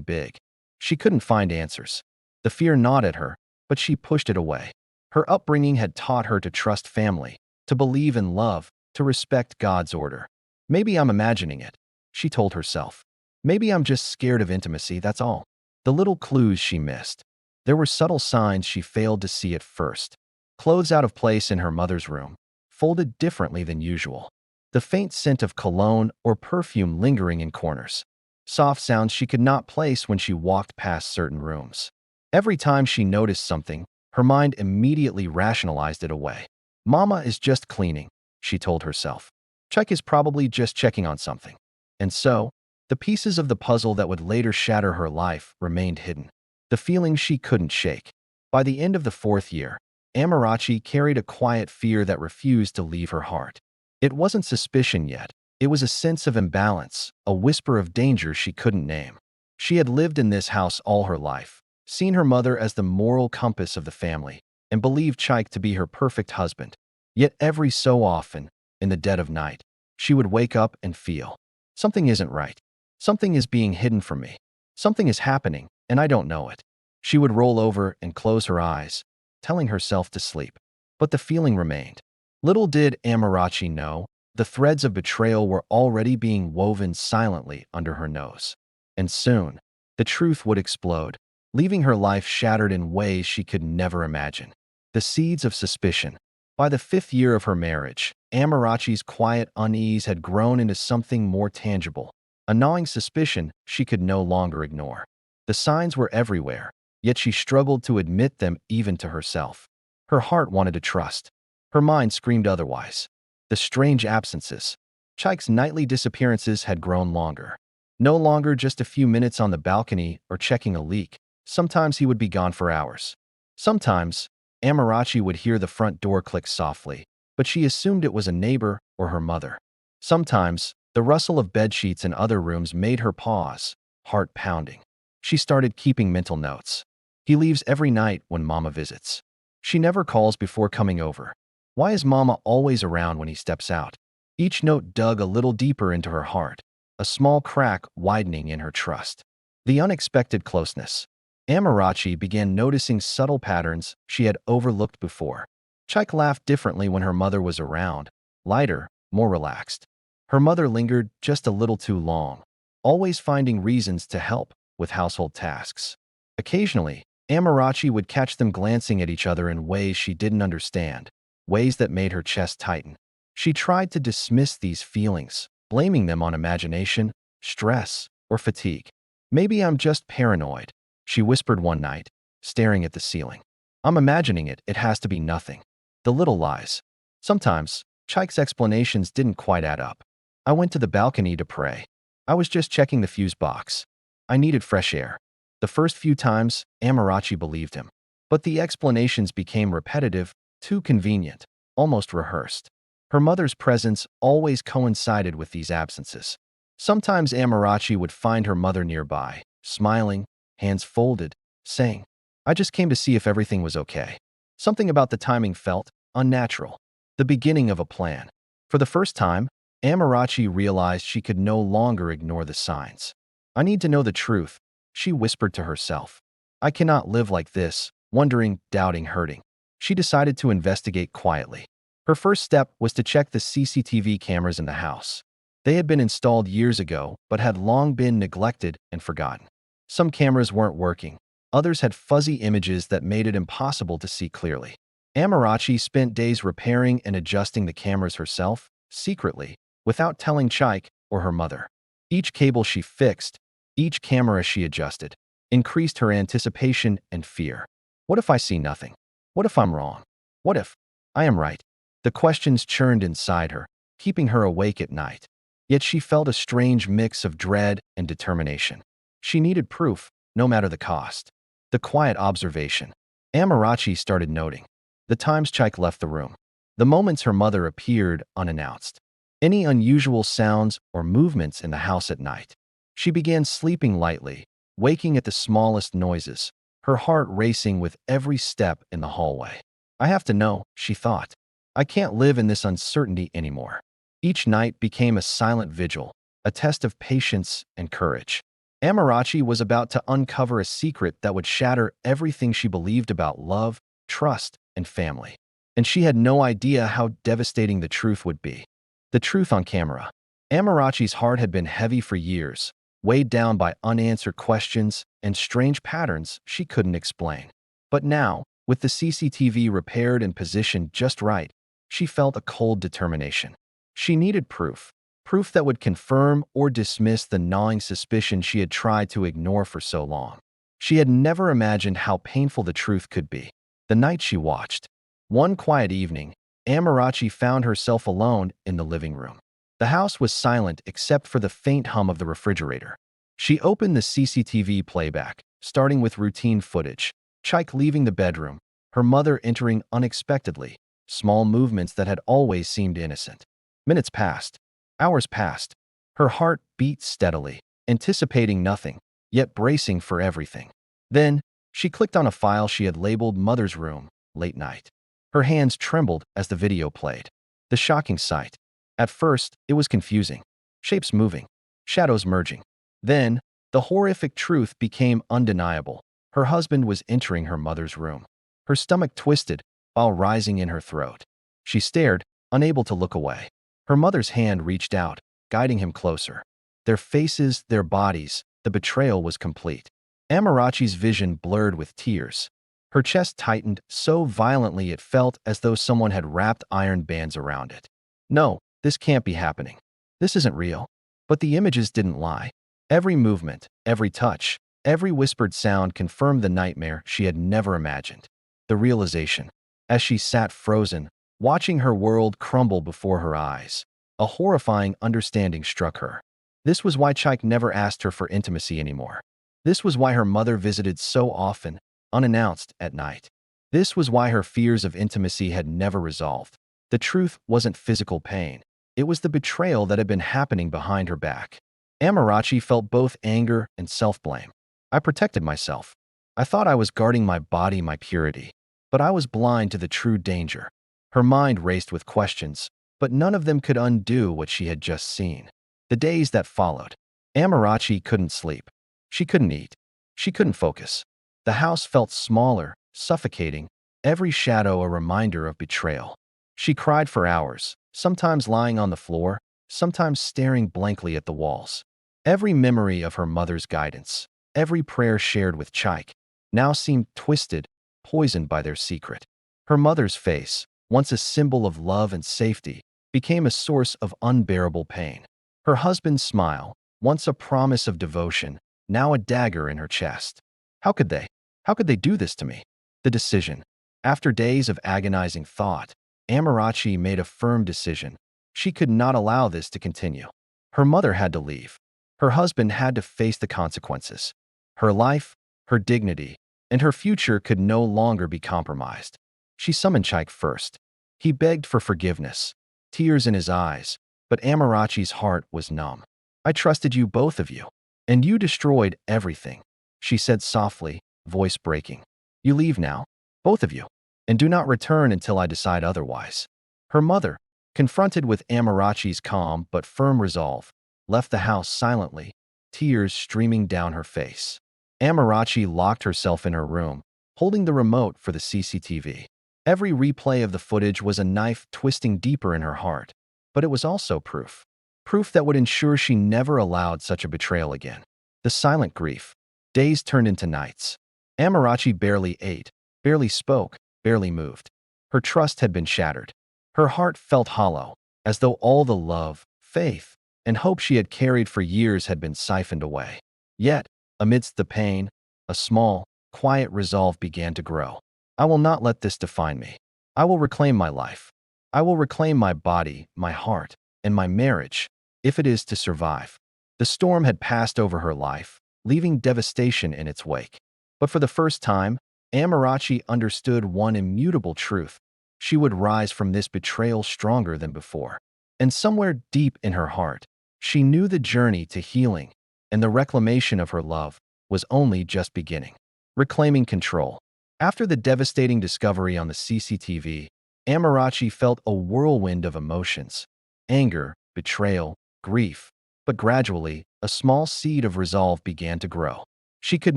Speaker 1: big? She couldn't find answers. The fear gnawed at her, but she pushed it away. Her upbringing had taught her to trust family, to believe in love, to respect God's order. Maybe I'm imagining it, she told herself. Maybe I'm just scared of intimacy, that's all. The little clues she missed. There were subtle signs she failed to see at first. Clothes out of place in her mother's room, folded differently than usual. The faint scent of cologne or perfume lingering in corners. Soft sounds she could not place when she walked past certain rooms. Every time she noticed something, her mind immediately rationalized it away. Mama is just cleaning, she told herself. Chike is probably just checking on something. And so, the pieces of the puzzle that would later shatter her life remained hidden. The feeling she couldn't shake. By the end of the 4th year, Amarachi carried a quiet fear that refused to leave her heart. It wasn't suspicion yet. It was a sense of imbalance, a whisper of danger she couldn't name. She had lived in this house all her life, seen her mother as the moral compass of the family, and believed Chike to be her perfect husband. Yet every so often, in the dead of night, she would wake up and feel, something isn't right. Something is being hidden from me. Something is happening, and I don't know it. She would roll over and close her eyes, telling herself to sleep. But the feeling remained. Little did Amarachi know, the threads of betrayal were already being woven silently under her nose. And soon, the truth would explode, leaving her life shattered in ways she could never imagine. The seeds of suspicion. By the 5th year of her marriage, Amarachi's quiet unease had grown into something more tangible, a gnawing suspicion she could no longer ignore. The signs were everywhere, yet she struggled to admit them even to herself. Her heart wanted to trust. Her mind screamed otherwise. The strange absences. Chaik's nightly disappearances had grown longer. No longer just a few minutes on the balcony or checking a leak. Sometimes he would be gone for hours. Sometimes, Amarachi would hear the front door click softly, but she assumed it was a neighbor or her mother. Sometimes, the rustle of bedsheets in other rooms made her pause, heart pounding. She started keeping mental notes. He leaves every night when Mama visits. She never calls before coming over. Why is Mama always around when he steps out? Each note dug a little deeper into her heart, a small crack widening in her trust. The unexpected closeness. Amarachi began noticing subtle patterns she had overlooked before. Chaik laughed differently when her mother was around, lighter, more relaxed. Her mother lingered just a little too long, always finding reasons to help with household tasks. Occasionally, Amarachi would catch them glancing at each other in ways she didn't understand, ways that made her chest tighten. She tried to dismiss these feelings, blaming them on imagination, stress, or fatigue. "Maybe I'm just paranoid," she whispered one night, staring at the ceiling. "I'm imagining it, it has to be nothing." The little lies. Sometimes, Chaik's explanations didn't quite add up. "I went to the balcony to pray. I was just checking the fuse box. I needed fresh air." The first few times, Amarachi believed him. But the explanations became repetitive, too convenient, almost rehearsed. Her mother's presence always coincided with these absences. Sometimes Amarachi would find her mother nearby, smiling, hands folded, saying, "I just came to see if everything was okay." Something about the timing felt unnatural, the beginning of a plan. For the first time, Amarachi realized she could no longer ignore the signs. "I need to know the truth," she whispered to herself. "I cannot live like this, wondering, doubting, hurting." She decided to investigate quietly. Her first step was to check the CCTV cameras in the house. They had been installed years ago, but had long been neglected and forgotten. Some cameras weren't working. Others had fuzzy images that made it impossible to see clearly. Amarachi spent days repairing and adjusting the cameras herself, secretly, without telling Chaik or her mother. Each cable she fixed, each camera she adjusted, increased her anticipation and fear. What if I see nothing? What if I'm wrong? What if I am right? The questions churned inside her, keeping her awake at night. Yet she felt a strange mix of dread and determination. She needed proof, no matter the cost. The quiet observation. Amarachi started noting. The times Chaik left the room. The moments her mother appeared unannounced. Any unusual sounds or movements in the house at night. She began sleeping lightly, waking at the smallest noises, her heart racing with every step in the hallway. "I have to know," she thought. "I can't live in this uncertainty anymore." Each night became a silent vigil, a test of patience and courage. Amarachi was about to uncover a secret that would shatter everything she believed about love, trust, and family. And she had no idea how devastating the truth would be. The truth on camera. Amarachi's heart had been heavy for years, weighed down by unanswered questions and strange patterns she couldn't explain. But now, with the CCTV repaired and positioned just right, she felt a cold determination. She needed proof, proof that would confirm or dismiss the gnawing suspicion she had tried to ignore for so long. She had never imagined how painful the truth could be. The night she watched. One quiet evening, Amarachi found herself alone in the living room. The house was silent except for the faint hum of the refrigerator. She opened the CCTV playback, starting with routine footage. Chaik leaving the bedroom, her mother entering unexpectedly, small movements that had always seemed innocent. Minutes passed. Hours passed. Her heart beat steadily, anticipating nothing, yet bracing for everything. Then, she clicked on a file she had labeled Mother's Room, late night. Her hands trembled as the video played. The shocking sight. At first, it was confusing. Shapes moving, shadows merging. Then, the horrific truth became undeniable. Her husband was entering her mother's room. Her stomach twisted, while rising in her throat. She stared, unable to look away. Her mother's hand reached out, guiding him closer. Their faces, their bodies, the betrayal was complete. Amarachi's vision blurred with tears. Her chest tightened so violently it felt as though someone had wrapped iron bands around it. No, this can't be happening. This isn't real. But the images didn't lie. Every movement, every touch, every whispered sound confirmed the nightmare she had never imagined. The realization, as she sat frozen, watching her world crumble before her eyes, a horrifying understanding struck her. This was why Chaik never asked her for intimacy anymore. This was why her mother visited so often, unannounced, at night. This was why her fears of intimacy had never resolved. The truth wasn't physical pain. It was the betrayal that had been happening behind her back. Amarachi felt both anger and self-blame. I protected myself. I thought I was guarding my body, my purity. But I was blind to the true danger. Her mind raced with questions, but none of them could undo what she had just seen. The days that followed, Amarachi couldn't sleep. She couldn't eat. She couldn't focus. The house felt smaller, suffocating, every shadow a reminder of betrayal. She cried for hours, sometimes lying on the floor, sometimes staring blankly at the walls. Every memory of her mother's guidance, every prayer shared with Chaik, now seemed twisted, poisoned by their secret. Her mother's face, once a symbol of love and safety, became a source of unbearable pain. Her husband's smile, once a promise of devotion, now a dagger in her chest. How could they? How could they do this to me? The decision. After days of agonizing thought, Amarachi made a firm decision. She could not allow this to continue. Her mother had to leave. Her husband had to face the consequences. Her life, her dignity, and her future could no longer be compromised. She summoned Chaik first. He begged for forgiveness, tears in his eyes, but Amarachi's heart was numb. I trusted you, both of you, and you destroyed everything, she said softly, voice breaking. You leave now, both of you, and do not return until I decide otherwise. Her mother, confronted with Amarachi's calm but firm resolve, left the house silently, tears streaming down her face. Amarachi locked herself in her room, holding the remote for the CCTV. Every replay of the footage was a knife twisting deeper in her heart, but it was also proof. Proof that would ensure she never allowed such a betrayal again. The silent grief. Days turned into nights. Amarachi barely ate, barely spoke, barely moved. Her trust had been shattered. Her heart felt hollow, as though all the love, faith, and hope she had carried for years had been siphoned away. Yet, amidst the pain, a small, quiet resolve began to grow. I will not let this define me. I will reclaim my life. I will reclaim my body, my heart, and my marriage, if it is to survive. The storm had passed over her life, leaving devastation in its wake. But for the first time, Amarachi understood one immutable truth. She would rise from this betrayal stronger than before. And somewhere deep in her heart, she knew the journey to healing and the reclamation of her love was only just beginning. Reclaiming control. After the devastating discovery on the CCTV, Amarachi felt a whirlwind of emotions. Anger, betrayal, grief. But gradually, a small seed of resolve began to grow. She could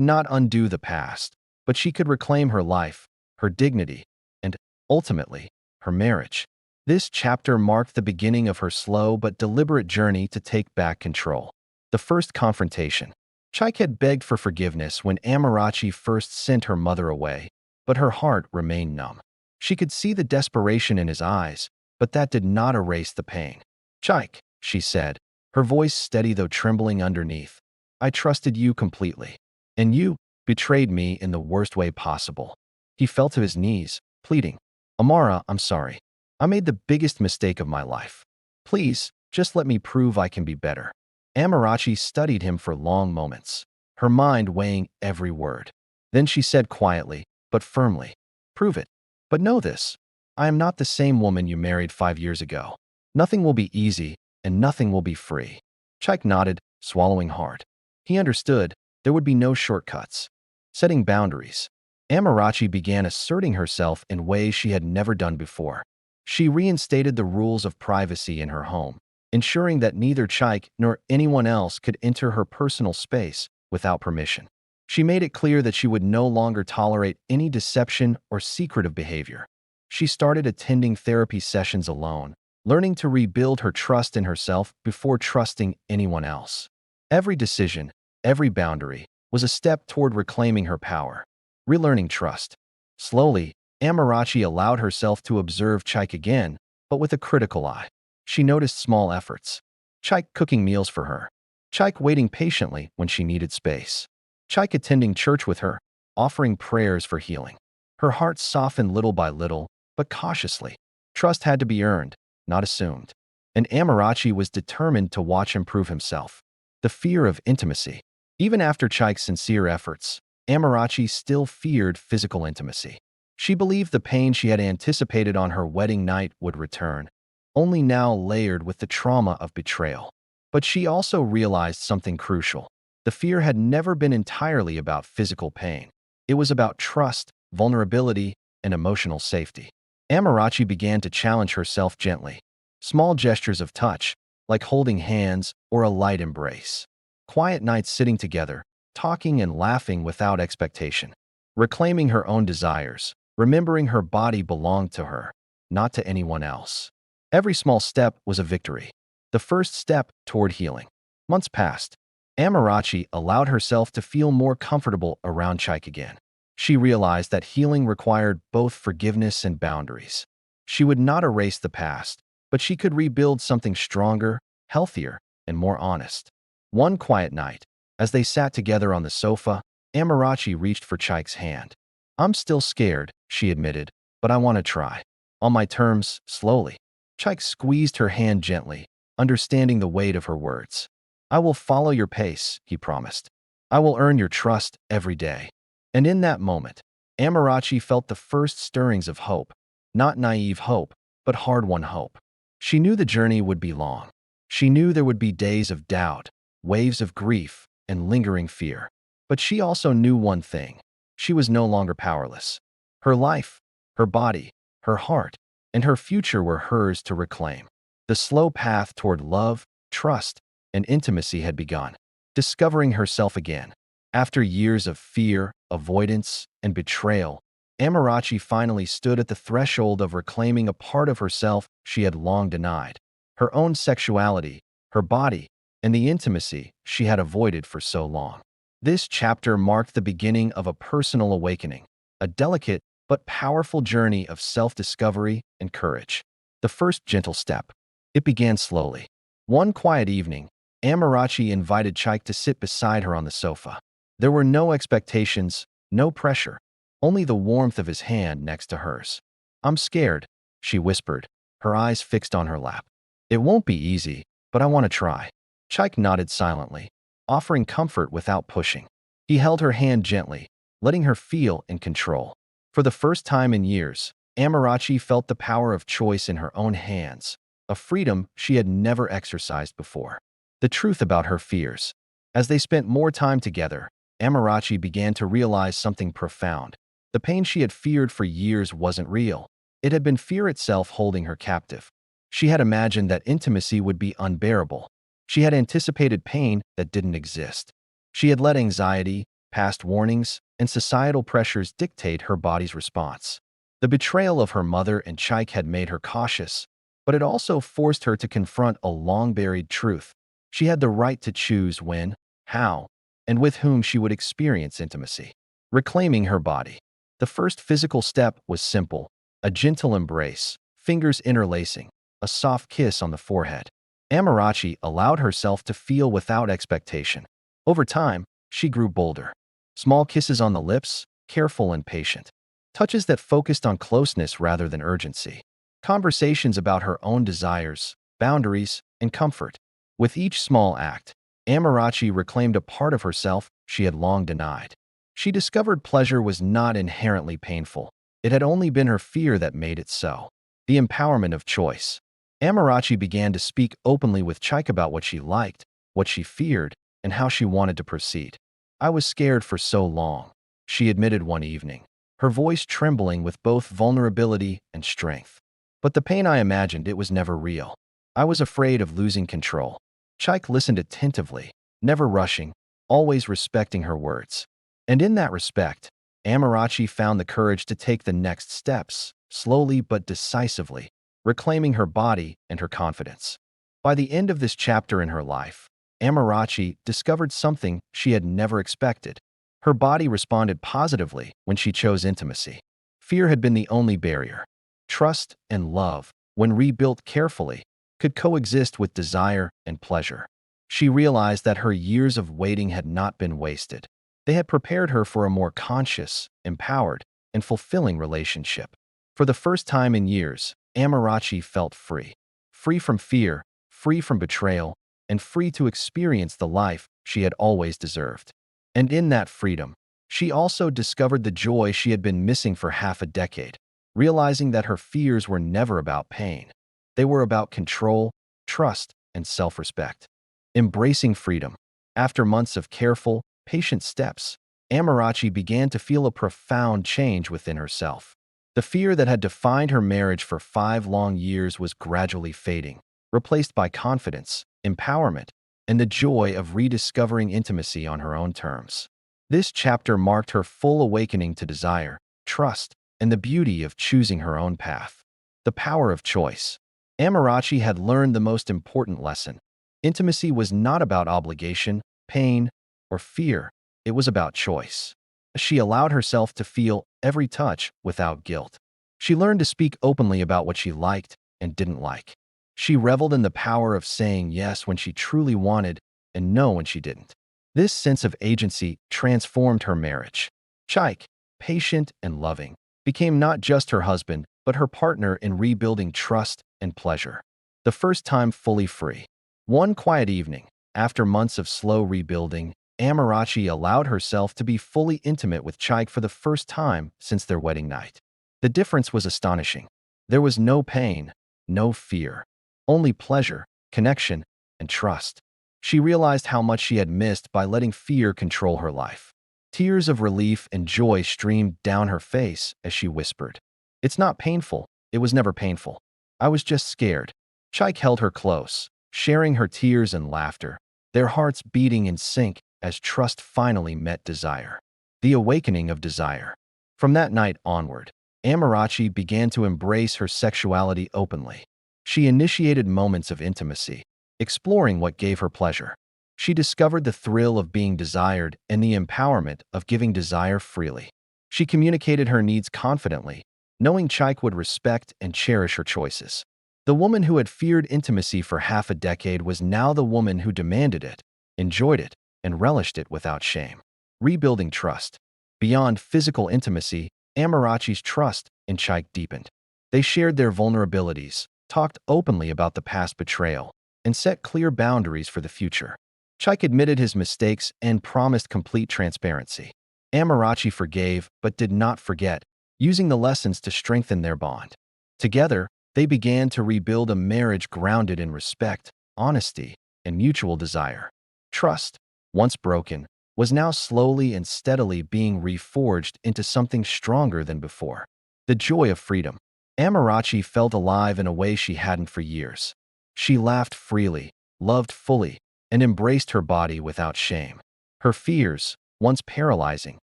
Speaker 1: not undo the past, but she could reclaim her life, her dignity, and, ultimately, her marriage. This chapter marked the beginning of her slow but deliberate journey to take back control. The first confrontation. Chaik had begged for forgiveness when Amarachi first sent her mother away, but her heart remained numb. She could see the desperation in his eyes, but that did not erase the pain. Chaik, she said, her voice steady though trembling underneath, I trusted you completely. And you betrayed me in the worst way possible. He fell to his knees, pleading, Amara, I'm sorry. I made the biggest mistake of my life. Please, just let me prove I can be better. Amarachi studied him for long moments, her mind weighing every word. Then she said quietly, but firmly, prove it. But know this, I am not the same woman you married 5 years ago. Nothing will be easy, and nothing will be free. Chaik nodded, swallowing hard. He understood there would be no shortcuts. Setting boundaries. Amarachi began asserting herself in ways she had never done before. She reinstated the rules of privacy in her home, ensuring that neither Chaik nor anyone else could enter her personal space without permission. She made it clear that she would no longer tolerate any deception or secretive behavior. She started attending therapy sessions alone, learning to rebuild her trust in herself before trusting anyone else. Every decision, every boundary, was a step toward reclaiming her power. Relearning trust. Slowly, Amarachi allowed herself to observe Chaik again, but with a critical eye. She noticed small efforts. Chaik cooking meals for her. Chaik waiting patiently when she needed space. Chaik attending church with her, offering prayers for healing. Her heart softened little by little, but cautiously. Trust had to be earned, not assumed. And Amarachi was determined to watch him prove himself. The fear of intimacy. Even after Chaik's sincere efforts, Amarachi still feared physical intimacy. She believed the pain she had anticipated on her wedding night would return, only now layered with the trauma of betrayal. But she also realized something crucial. The fear had never been entirely about physical pain. It was about trust, vulnerability, and emotional safety. Amarachi began to challenge herself gently. Small gestures of touch, like holding hands or a light embrace. Quiet nights sitting together, talking and laughing without expectation. Reclaiming her own desires, remembering her body belonged to her, not to anyone else. Every small step was a victory. The first step toward healing. Months passed. Amarachi allowed herself to feel more comfortable around Chaik again. She realized that healing required both forgiveness and boundaries. She would not erase the past, but she could rebuild something stronger, healthier, and more honest. One quiet night, as they sat together on the sofa, Amarachi reached for Chaik's hand. "I'm still scared," she admitted, "but I want to try. On my terms, slowly." Chaik squeezed her hand gently, understanding the weight of her words. "I will follow your pace," he promised. "I will earn your trust every day." And in that moment, Amarachi felt the first stirrings of hope. Not naive hope, but hard-won hope. She knew the journey would be long. She knew there would be days of doubt, waves of grief, and lingering fear. But she also knew one thing. She was no longer powerless. Her life, her body, her heart, and her future were hers to reclaim. The slow path toward love, trust, and intimacy had begun. Discovering herself again. After years of fear, avoidance, and betrayal, Amarachi finally stood at the threshold of reclaiming a part of herself she had long denied. Her own sexuality, her body, and the intimacy she had avoided for so long. This chapter marked the beginning of a personal awakening, a delicate but powerful journey of self-discovery and courage. The first gentle step. It began slowly. One quiet evening, Amarachi invited Chaik to sit beside her on the sofa. There were no expectations, no pressure, only the warmth of his hand next to hers. "I'm scared," she whispered, her eyes fixed on her lap. "It won't be easy, but I want to try." Chaik nodded silently, offering comfort without pushing. He held her hand gently, letting her feel in control. For the first time in years, Amarachi felt the power of choice in her own hands, a freedom she had never exercised before. The truth about her fears. As they spent more time together, Amarachi began to realize something profound. The pain she had feared for years wasn't real. It had been fear itself holding her captive. She had imagined that intimacy would be unbearable. She had anticipated pain that didn't exist. She had let anxiety, past warnings, and societal pressures dictate her body's response. The betrayal of her mother and Chaik had made her cautious, but it also forced her to confront a long-buried truth. She had the right to choose when, how, and with whom she would experience intimacy. Reclaiming her body. The first physical step was simple, a gentle embrace, fingers interlacing, a soft kiss on the forehead. Amarachi allowed herself to feel without expectation. Over time, she grew bolder. Small kisses on the lips, careful and patient. Touches that focused on closeness rather than urgency. Conversations about her own desires, boundaries, and comfort. With each small act, Amarachi reclaimed a part of herself she had long denied. She discovered pleasure was not inherently painful. It had only been her fear that made it so. The empowerment of choice. Amarachi began to speak openly with Chaik about what she liked, what she feared, and how she wanted to proceed. "I was scared for so long," she admitted one evening, her voice trembling with both vulnerability and strength. "But the pain I imagined, it was never real. I was afraid of losing control." Chaik listened attentively, never rushing, always respecting her words. And in that respect, Amarachi found the courage to take the next steps, slowly but decisively, reclaiming her body and her confidence. By the end of this chapter in her life, Amarachi discovered something she had never expected. Her body responded positively when she chose intimacy. Fear had been the only barrier. Trust and love, when rebuilt carefully, could coexist with desire and pleasure. She realized that her years of waiting had not been wasted. They had prepared her for a more conscious, empowered, and fulfilling relationship. For the first time in years, Amarachi felt free. Free from fear, free from betrayal, and free to experience the life she had always deserved. And in that freedom, she also discovered the joy she had been missing for half a decade, realizing that her fears were never about pain. They were about control, trust, and self-respect. Embracing freedom. After months of careful, patient steps, Amarachi began to feel a profound change within herself. The fear that had defined her marriage for 5 long years was gradually fading, replaced by confidence, empowerment, and the joy of rediscovering intimacy on her own terms. This chapter marked her full awakening to desire, trust, and the beauty of choosing her own path. The power of choice. Amarachi had learned the most important lesson. Intimacy was not about obligation, pain, or fear. It was about choice. She allowed herself to feel every touch without guilt. She learned to speak openly about what she liked and didn't like. She reveled in the power of saying yes when she truly wanted and no when she didn't. This sense of agency transformed her marriage. Chaik, patient and loving, became not just her husband, but her partner in rebuilding trust and pleasure. The first time fully free. One quiet evening, after months of slow rebuilding, Amarachi allowed herself to be fully intimate with Chaik for the first time since their wedding night. The difference was astonishing. There was no pain, no fear, only pleasure, connection, and trust. She realized how much she had missed by letting fear control her life. Tears of relief and joy streamed down her face as she whispered, "It's not painful. It was never painful. I was just scared." Chaik held her close, sharing her tears and laughter, their hearts beating in sync as trust finally met desire. The awakening of desire. From that night onward, Amarachi began to embrace her sexuality openly. She initiated moments of intimacy, exploring what gave her pleasure. She discovered the thrill of being desired and the empowerment of giving desire freely. She communicated her needs confidently, knowing Chaik would respect and cherish her choices. The woman who had feared intimacy for half a decade was now the woman who demanded it, enjoyed it, and relished it without shame. Rebuilding trust. Beyond physical intimacy, Amarachi's trust in Chaik deepened. They shared their vulnerabilities, talked openly about the past betrayal, and set clear boundaries for the future. Chaik admitted his mistakes and promised complete transparency. Amarachi forgave but did not forget, using the lessons to strengthen their bond. Together, they began to rebuild a marriage grounded in respect, honesty, and mutual desire. Trust, once broken, was now slowly and steadily being reforged into something stronger than before. The joy of freedom. Amarachi felt alive in a way she hadn't for years. She laughed freely, loved fully, and embraced her body without shame. Her fears, once paralyzing,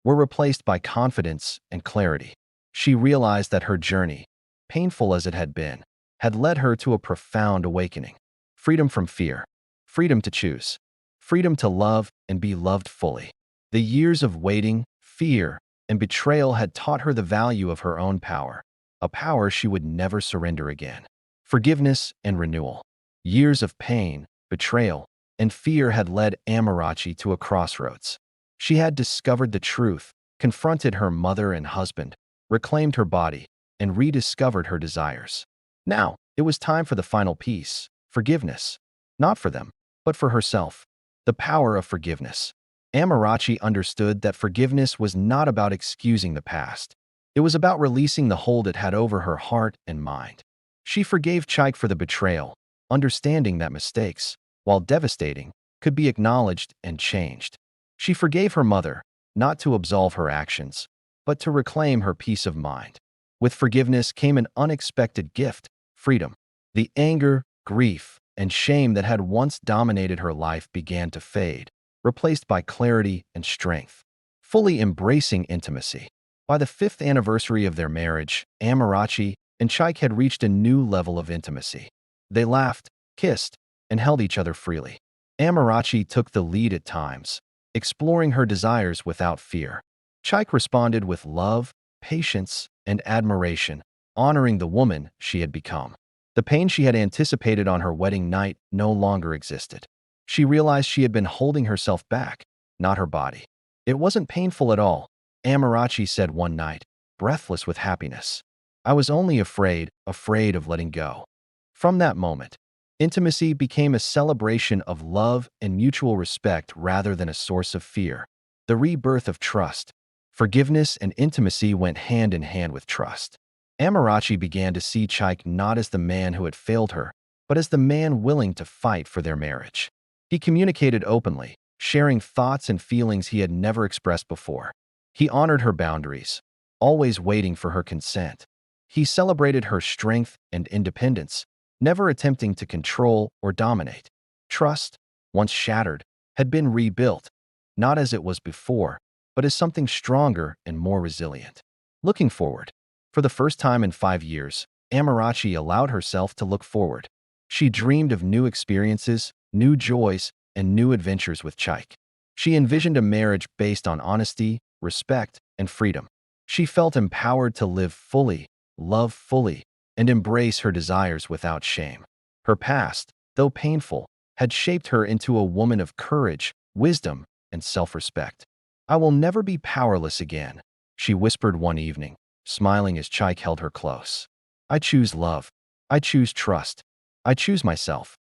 Speaker 1: were replaced by confidence and clarity. She realized that her journey, painful as it had been, had led her to a profound awakening. Freedom from fear. Freedom to choose. Freedom to love and be loved fully. The years of waiting, fear, and betrayal had taught her the value of her own power, a power she would never surrender again. Forgiveness and renewal. Years of pain, betrayal, and fear had led Amarachi to a crossroads. She had discovered the truth, confronted her mother and husband, reclaimed her body, and rediscovered her desires. Now, it was time for the final piece, forgiveness. Not for them, but for herself. The power of forgiveness. Amarachi understood that forgiveness was not about excusing the past. It was about releasing the hold it had over her heart and mind. She forgave Chaik for the betrayal, understanding that mistakes, while devastating, could be acknowledged and changed. She forgave her mother, not to absolve her actions, but to reclaim her peace of mind. With forgiveness came an unexpected gift, freedom. The anger, grief, and shame that had once dominated her life began to fade, replaced by clarity and strength. Fully embracing intimacy. By the 5th anniversary of their marriage, Amarachi and Chaik had reached a new level of intimacy. They laughed, kissed, and held each other freely. Amarachi took the lead at times, exploring her desires without fear. Chaik responded with love, patience, and admiration, honoring the woman she had become. The pain she had anticipated on her wedding night no longer existed. She realized she had been holding herself back, not her body. It wasn't painful at all, Amarachi said one night, breathless with happiness. I was only afraid of letting go. From that moment, intimacy became a celebration of love and mutual respect rather than a source of fear. The rebirth of trust. Forgiveness and intimacy went hand in hand with trust. Amarachi began to see Chaik not as the man who had failed her, but as the man willing to fight for their marriage. He communicated openly, sharing thoughts and feelings he had never expressed before. He honored her boundaries, always waiting for her consent. He celebrated her strength and independence, never attempting to control or dominate. Trust, once shattered, had been rebuilt, not as it was before, but as something stronger and more resilient. Looking forward. For the first time in 5 years, Amarachi allowed herself to look forward. She dreamed of new experiences, new joys, and new adventures with Chaik. She envisioned a marriage based on honesty, respect, and freedom. She felt empowered to live fully, love fully, and embrace her desires without shame. Her past, though painful, had shaped her into a woman of courage, wisdom, and self-respect. I will never be powerless again, she whispered one evening, smiling as Chaik held her close. I choose love. I choose trust. I choose myself.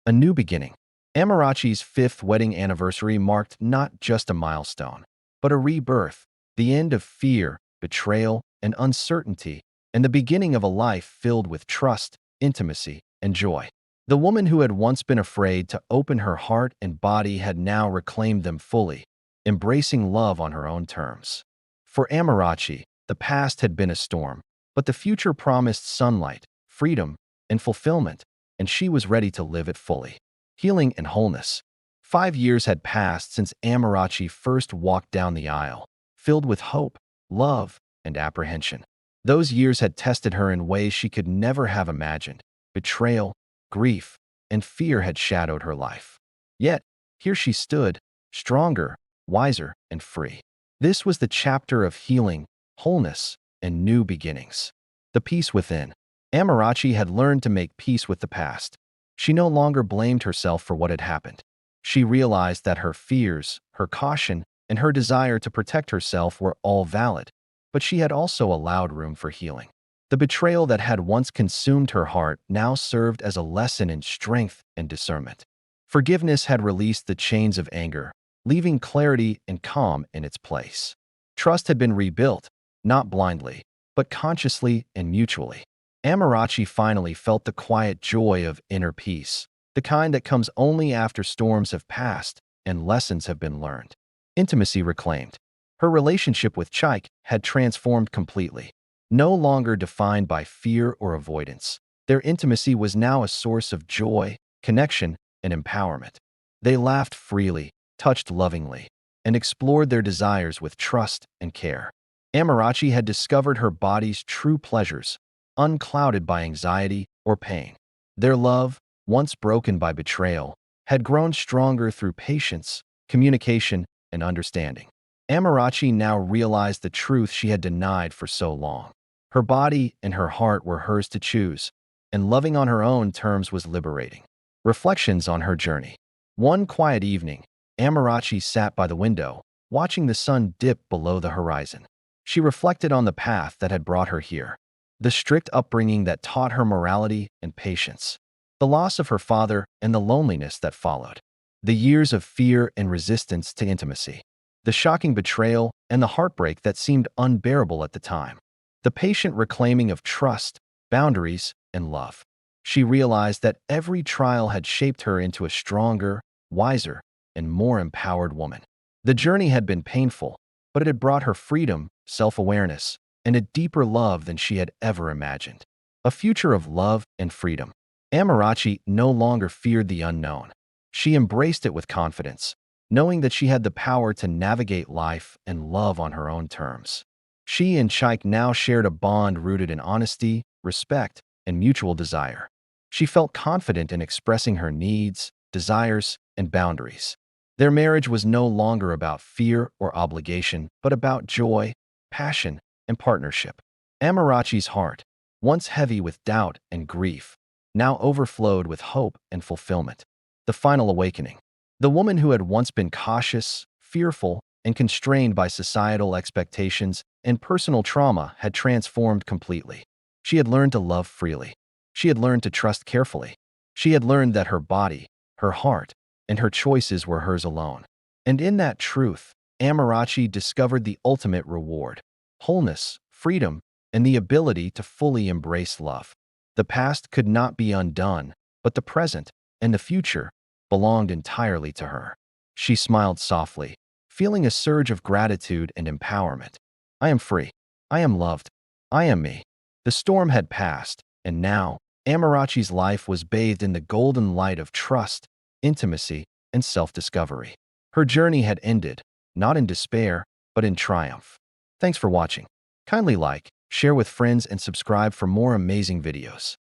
Speaker 1: A new beginning. Amarachi's 5th wedding anniversary marked not just a milestone, but a rebirth, the end of fear, betrayal, and uncertainty, and the beginning of a life filled with trust, intimacy, and joy. The woman who had once been afraid to open her heart and body had now reclaimed them fully, embracing love on her own terms. For Amarachi, the past had been a storm, but the future promised sunlight, freedom, and fulfillment, and she was ready to live it fully. Healing and wholeness. 5 years had passed since Amarachi first walked down the aisle, filled with hope, love, and apprehension. Those years had tested her in ways she could never have imagined. Betrayal, grief, and fear had shadowed her life. Yet, here she stood, stronger, wiser, and free. This was the chapter of healing, wholeness, and new beginnings. The peace within. Amarachi had learned to make peace with the past. She no longer blamed herself for what had happened. She realized that her fears, her caution, and her desire to protect herself were all valid, but she had also allowed room for healing. The betrayal that had once consumed her heart now served as a lesson in strength and discernment. Forgiveness had released the chains of anger, leaving clarity and calm in its place. Trust had been rebuilt, not blindly, but consciously and mutually. Amarachi finally felt the quiet joy of inner peace, the kind that comes only after storms have passed and lessons have been learned. Intimacy reclaimed. Her relationship with Chaik had transformed completely. No longer defined by fear or avoidance, their intimacy was now a source of joy, connection, and empowerment. They laughed freely, touched lovingly, and explored their desires with trust and care. Amarachi had discovered her body's true pleasures, unclouded by anxiety or pain. Their love, once broken by betrayal, had grown stronger through patience, communication, and understanding. Amarachi now realized the truth she had denied for so long. Her body and her heart were hers to choose, and loving on her own terms was liberating. Reflections on her journey. One quiet evening, Amarachi sat by the window, watching the sun dip below the horizon. She reflected on the path that had brought her here, the strict upbringing that taught her morality and patience, the loss of her father and the loneliness that followed, the years of fear and resistance to intimacy, the shocking betrayal and the heartbreak that seemed unbearable at the time, the patient reclaiming of trust, boundaries, and love. She realized that every trial had shaped her into a stronger, wiser, and more empowered woman. The journey had been painful, but it had brought her freedom, self-awareness, and a deeper love than she had ever imagined. A future of love and freedom. Amarachi no longer feared the unknown. She embraced it with confidence, knowing that she had the power to navigate life and love on her own terms. She and Chaik now shared a bond rooted in honesty, respect, and mutual desire. She felt confident in expressing her needs, desires, and boundaries. Their marriage was no longer about fear or obligation, but about joy, passion, and partnership. Amarachi's heart, once heavy with doubt and grief, now overflowed with hope and fulfillment. The final awakening. The woman who had once been cautious, fearful, and constrained by societal expectations and personal trauma had transformed completely. She had learned to love freely. She had learned to trust carefully. She had learned that her body, her heart, and her choices were hers alone. And in that truth, Amarachi discovered the ultimate reward: wholeness, freedom, and the ability to fully embrace love. The past could not be undone, but the present and the future belonged entirely to her. She smiled softly, feeling a surge of gratitude and empowerment. I am free. I am loved. I am me. The storm had passed, and now Amarachi's life was bathed in the golden light of trust, intimacy, and self-discovery. Her journey had ended, not in despair, but in triumph. Thanks for watching. Kindly like, share with friends, and subscribe for more amazing videos.